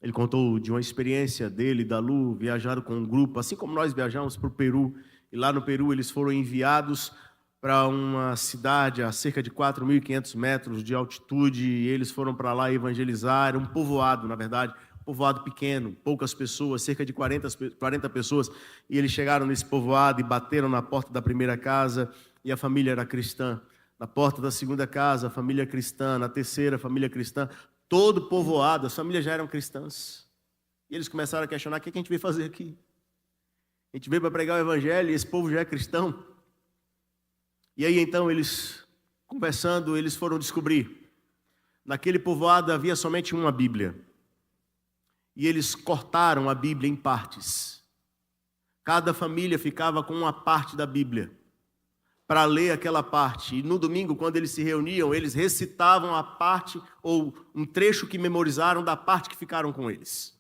Ele contou de uma experiência dele e da Lu, viajaram com um grupo, assim como nós viajamos para o Peru, e lá no Peru eles foram enviados para uma cidade a cerca de 4.500 metros de altitude, e eles foram para lá evangelizar, um povoado, na verdade, um povoado pequeno, poucas pessoas, cerca de 40 pessoas, e eles chegaram nesse povoado e bateram na porta da primeira casa, e a família era cristã. Na porta da segunda casa, a família cristã. Na terceira, a família cristã. Todo povoado, as famílias já eram cristãs. E eles começaram a questionar: o que a gente veio fazer aqui? A gente veio para pregar o evangelho e esse povo já é cristão. E aí então eles, conversando, eles foram descobrir. Naquele povoado havia somente uma Bíblia. E eles cortaram a Bíblia em partes. Cada família ficava com uma parte da Bíblia para ler aquela parte. E no domingo, quando eles se reuniam, eles recitavam a parte ou um trecho que memorizaram da parte que ficaram com eles.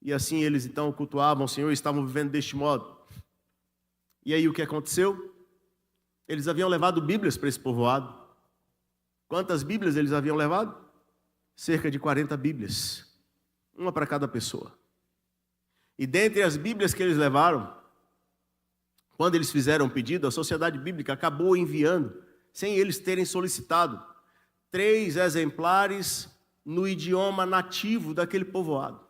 E assim eles então cultuavam o Senhor e estavam vivendo deste modo. E aí o que aconteceu? Eles haviam levado Bíblias para esse povoado. Quantas Bíblias eles haviam levado? cerca de 40 Bíblias, uma para cada pessoa. E dentre as Bíblias que eles levaram, quando eles fizeram o pedido, a Sociedade Bíblica acabou enviando, sem eles terem solicitado, 3 exemplares no idioma nativo daquele povoado.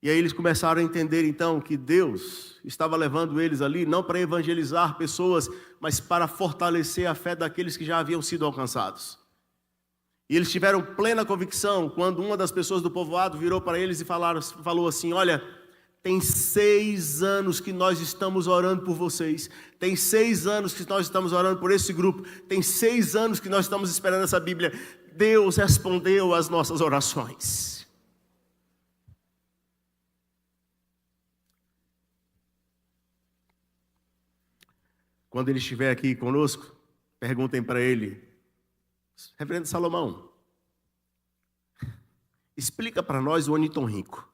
E aí eles começaram a entender então que Deus estava levando eles ali, não para evangelizar pessoas, mas para fortalecer a fé daqueles que já haviam sido alcançados. E eles tiveram plena convicção quando uma das pessoas do povoado virou para eles e falou assim: olha, tem 6 anos que nós estamos orando por vocês, tem 6 anos que nós estamos orando por esse grupo, tem 6 anos que nós estamos esperando essa Bíblia. Deus respondeu às nossas orações. Quando ele estiver aqui conosco, perguntem para ele: Reverendo Salomão, explica para nós o ornitorrinco.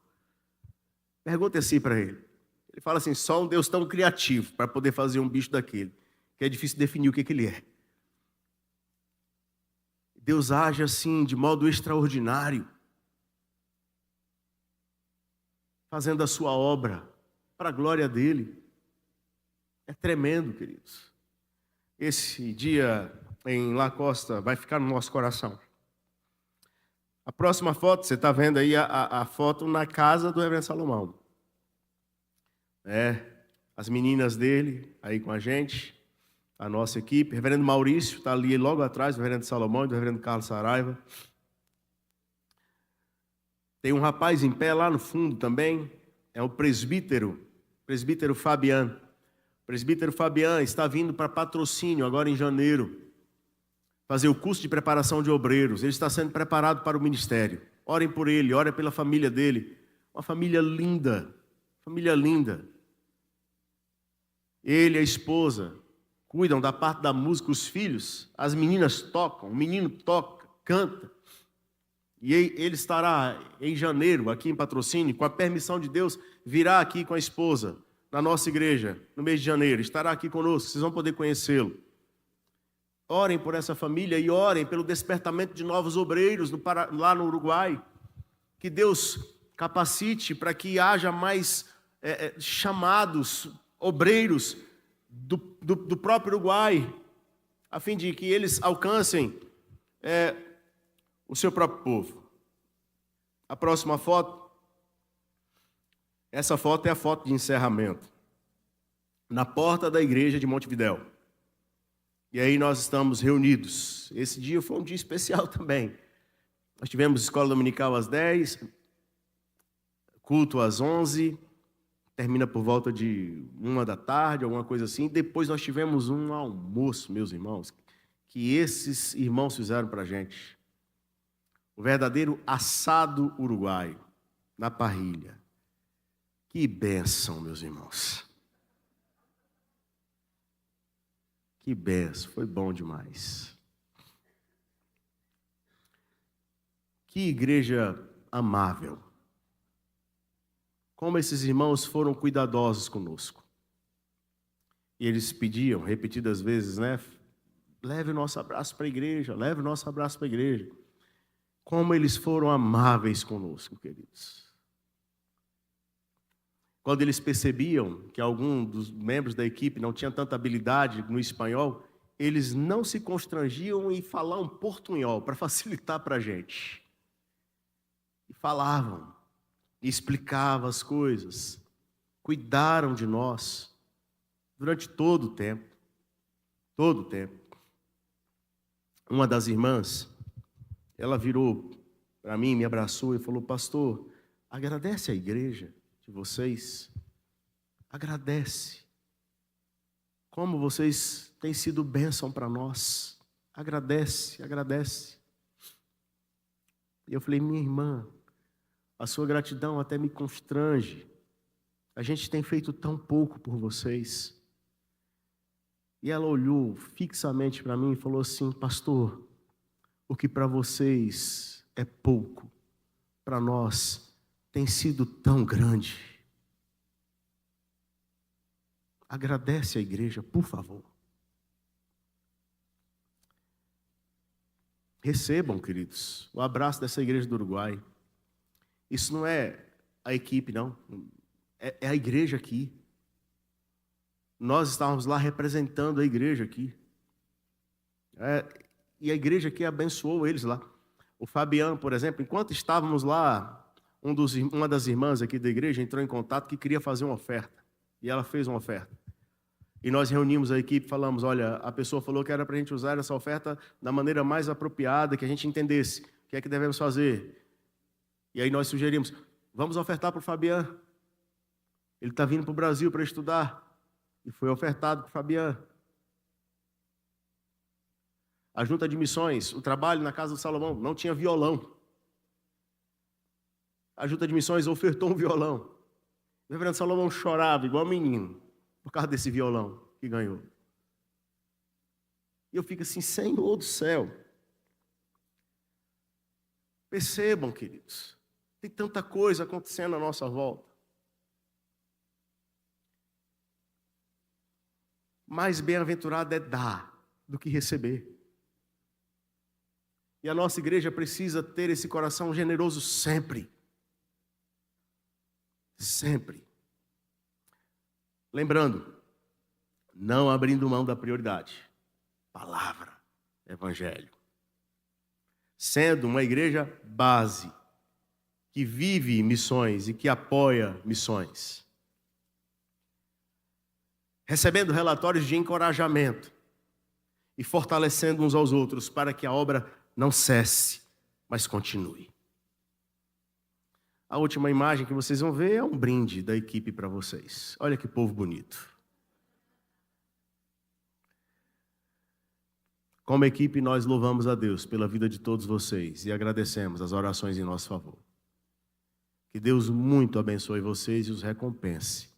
Pergunte assim para ele. Ele fala assim: só um Deus tão criativo para poder fazer um bicho daquele, que é difícil definir o que ele é. Deus age assim, de modo extraordinário, fazendo a sua obra para a glória dele. É tremendo, queridos. Esse dia em La Costa vai ficar no nosso coração. A próxima foto, você está vendo aí a foto na casa do Reverendo Salomão. As meninas dele aí com a gente, a nossa equipe. O Reverendo Maurício está ali logo atrás, do Reverendo Salomão e do Reverendo Carlos Saraiva. Tem um rapaz em pé lá no fundo também, é o presbítero Fabiano. O presbítero Fabiano está vindo para Patrocínio agora em janeiro, fazer o curso de preparação de obreiros. Ele está sendo preparado para o ministério. Orem por ele, orem pela família dele. Uma família linda, família linda. Ele e a esposa cuidam da parte da música, os filhos, as meninas tocam, o menino toca, canta. E ele estará em janeiro, aqui em Patrocínio, com a permissão de Deus, virá aqui com a esposa, na nossa igreja, no mês de janeiro. Estará aqui conosco, vocês vão poder conhecê-lo. Orem por essa família e orem pelo despertamento de novos obreiros lá no Uruguai. Que Deus capacite para que haja mais chamados obreiros do próprio Uruguai, a fim de que eles alcancem o seu próprio povo. A próxima foto, essa foto é a foto de encerramento, na porta da igreja de Montevidéu. E aí nós estamos reunidos. Esse dia foi um dia especial também. Nós tivemos escola dominical às 10, culto às 11, termina por volta de 1 da tarde, alguma coisa assim. Depois nós tivemos um almoço, meus irmãos, que esses irmãos fizeram para a gente. O verdadeiro assado uruguaio, na parrilha. Que bênção, meus irmãos. Que bênção, foi bom demais. Que igreja amável. Como esses irmãos foram cuidadosos conosco. E eles pediam, repetidas vezes, leve o nosso abraço para a igreja, leve o nosso abraço para a igreja. Como eles foram amáveis conosco, queridos. Quando eles percebiam que algum dos membros da equipe não tinha tanta habilidade no espanhol, eles não se constrangiam em falar um portunhol para facilitar para a gente. E falavam, e explicavam as coisas, cuidaram de nós durante todo o tempo. Todo o tempo. Uma das irmãs, ela virou para mim, me abraçou e falou: pastor, agradece a igreja de vocês, agradece, como vocês têm sido bênção para nós, agradece, agradece. E eu falei: minha irmã, a sua gratidão até me constrange, a gente tem feito tão pouco por vocês. E ela olhou fixamente para mim e falou assim: pastor, o que para vocês é pouco, para nós tem sido tão grande. Agradece a igreja, por favor. Recebam, queridos, o abraço dessa igreja do Uruguai. Isso não é a equipe, não. É a igreja aqui. Nós estávamos lá representando a igreja aqui. E a igreja aqui abençoou eles lá. O Fabiano, por exemplo, enquanto estávamos lá, uma das irmãs aqui da igreja entrou em contato que queria fazer uma oferta. E ela fez uma oferta. E nós reunimos a equipe e falamos, olha, a pessoa falou que era para a gente usar essa oferta da maneira mais apropriada, que a gente entendesse o que é que devemos fazer. E aí nós sugerimos, vamos ofertar para o Fabiano. Ele está vindo para o Brasil para estudar. E foi ofertado para o Fabiano. A junta de missões, o trabalho na casa do Salomão, não tinha violão. A junta de missões ofertou um violão. O reverendo Salomão chorava igual menino, por causa desse violão que ganhou. E eu fico assim, Senhor do céu. Percebam, queridos, tem tanta coisa acontecendo à nossa volta. Mais bem-aventurado é dar do que receber. E a nossa igreja precisa ter esse coração generoso sempre. Sempre. Lembrando, não abrindo mão da prioridade. Palavra, evangelho. Sendo uma igreja base, que vive missões e que apoia missões. Recebendo relatórios de encorajamento e fortalecendo uns aos outros para que a obra não cesse, mas continue. A última imagem que vocês vão ver é um brinde da equipe para vocês. Olha que povo bonito. Como equipe, nós louvamos a Deus pela vida de todos vocês e agradecemos as orações em nosso favor. Que Deus muito abençoe vocês e os recompense.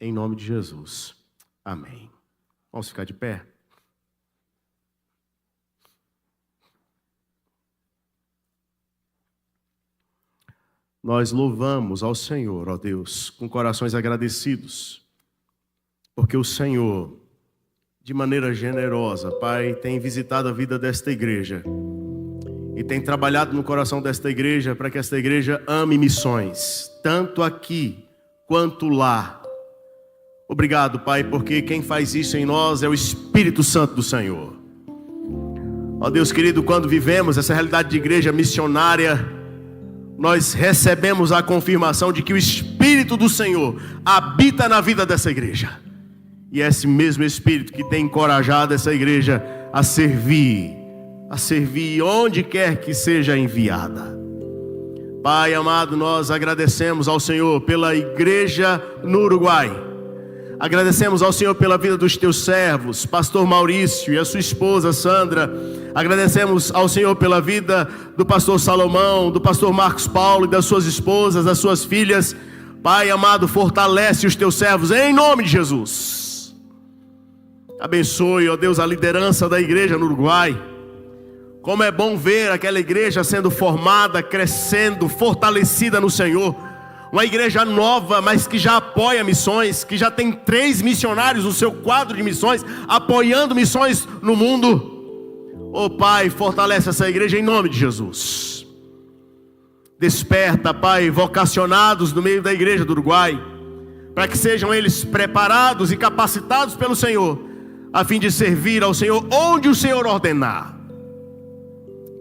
Em nome de Jesus. Amém. Vamos ficar de pé? Nós louvamos ao Senhor, ó Deus, com corações agradecidos, porque o Senhor, de maneira generosa, Pai, tem visitado a vida desta igreja e tem trabalhado no coração desta igreja para que esta igreja ame missões, tanto aqui quanto lá. Obrigado, Pai, porque quem faz isso em nós é o Espírito Santo do Senhor. Ó Deus querido, quando vivemos essa realidade de igreja missionária, nós recebemos a confirmação de que o Espírito do Senhor habita na vida dessa igreja. E é esse mesmo Espírito que tem encorajado essa igreja a servir onde quer que seja enviada. Pai amado, nós agradecemos ao Senhor pela igreja no Uruguai. Agradecemos ao Senhor pela vida dos teus servos, pastor Maurício e a sua esposa Sandra. Agradecemos ao Senhor pela vida do pastor Salomão, do pastor Marcos Paulo e das suas esposas, das suas filhas. Pai amado, fortalece os teus servos em nome de Jesus. Abençoe, ó Deus, a liderança da igreja no Uruguai. Como é bom ver aquela igreja sendo formada, crescendo, fortalecida no Senhor. Uma igreja nova, mas que já apoia missões, que já tem 3 missionários no seu quadro de missões, apoiando missões no mundo. Oh Pai, fortalece essa igreja em nome de Jesus. Desperta, Pai, vocacionados no meio da igreja do Uruguai, para que sejam eles preparados e capacitados pelo Senhor, a fim de servir ao Senhor onde o Senhor ordenar.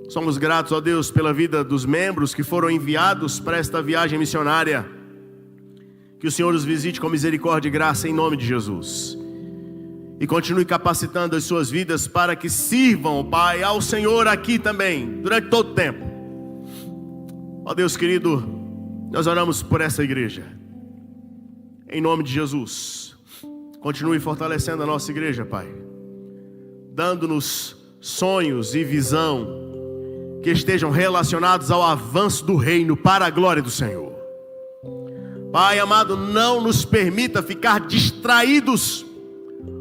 Somos gratos, ó Deus, pela vida dos membros que foram enviados para esta viagem missionária. Que o Senhor os visite com misericórdia e graça em nome de Jesus. E continue capacitando as suas vidas para que sirvam, Pai, ao Senhor aqui também, durante todo o tempo. Ó Deus querido, nós oramos por essa igreja. Em nome de Jesus. Continue fortalecendo a nossa igreja, Pai. Dando-nos sonhos e visão que estejam relacionados ao avanço do reino para a glória do Senhor. Pai amado, não nos permita ficar distraídos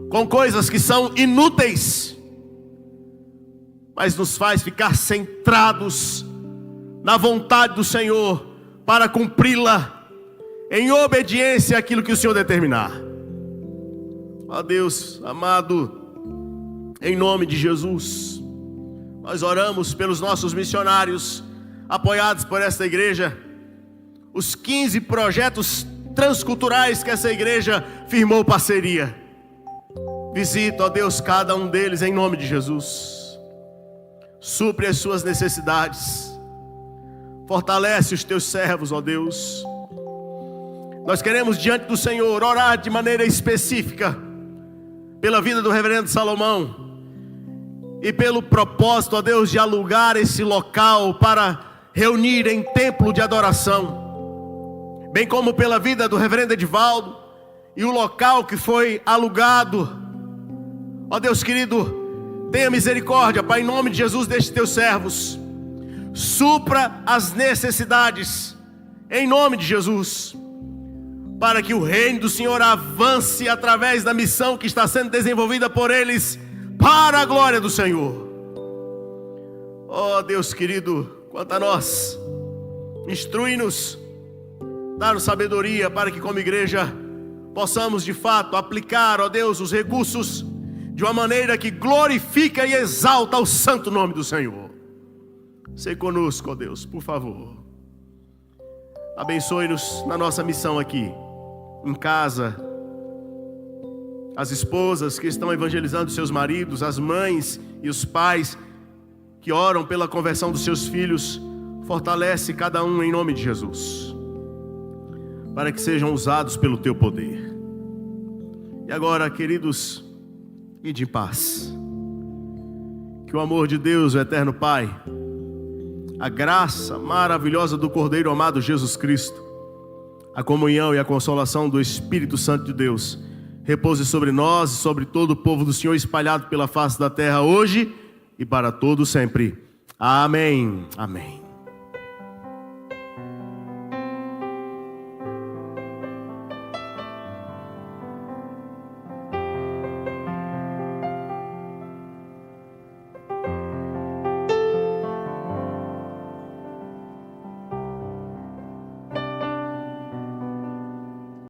com coisas que são inúteis, mas nos faz ficar centrados na vontade do Senhor para cumpri-la em obediência àquilo que o Senhor determinar. Ó Deus amado, em nome de Jesus, Nós oramos pelos nossos missionários, apoiados por esta igreja, os 15 projetos transculturais que essa igreja firmou parceria. Visita, ó Deus, cada um deles em nome de Jesus. Supre as suas necessidades. Fortalece os teus servos, ó Deus. Nós queremos diante do Senhor orar de maneira específica pela vida do reverendo Salomão e pelo propósito, ó Deus, de alugar esse local para reunir em templo de adoração, bem como pela vida do reverendo Edivaldo e o local que foi alugado. Ó Deus querido, tenha misericórdia, Pai, em nome de Jesus, destes teus servos. Supra as necessidades, em nome de Jesus, para que o reino do Senhor avance através da missão que está sendo desenvolvida por eles, para a glória do Senhor. Ó Deus querido, quanto a nós, instrui-nos, dá-nos sabedoria para que como igreja possamos de fato aplicar, ó Deus, os recursos de uma maneira que glorifica e exalta o santo nome do Senhor. Sei conosco, ó Deus, por favor. Abençoe-nos na nossa missão aqui, em casa. As esposas que estão evangelizando seus maridos, as mães e os pais que oram pela conversão dos seus filhos. Fortalece cada um em nome de Jesus, para que sejam usados pelo teu poder. E agora, queridos, ide em paz. Que o amor de Deus, o eterno Pai, a graça maravilhosa do Cordeiro amado Jesus Cristo, a comunhão e a consolação do Espírito Santo de Deus repouse sobre nós e sobre todo o povo do Senhor espalhado pela face da terra hoje e para todo sempre. Amém. Amém.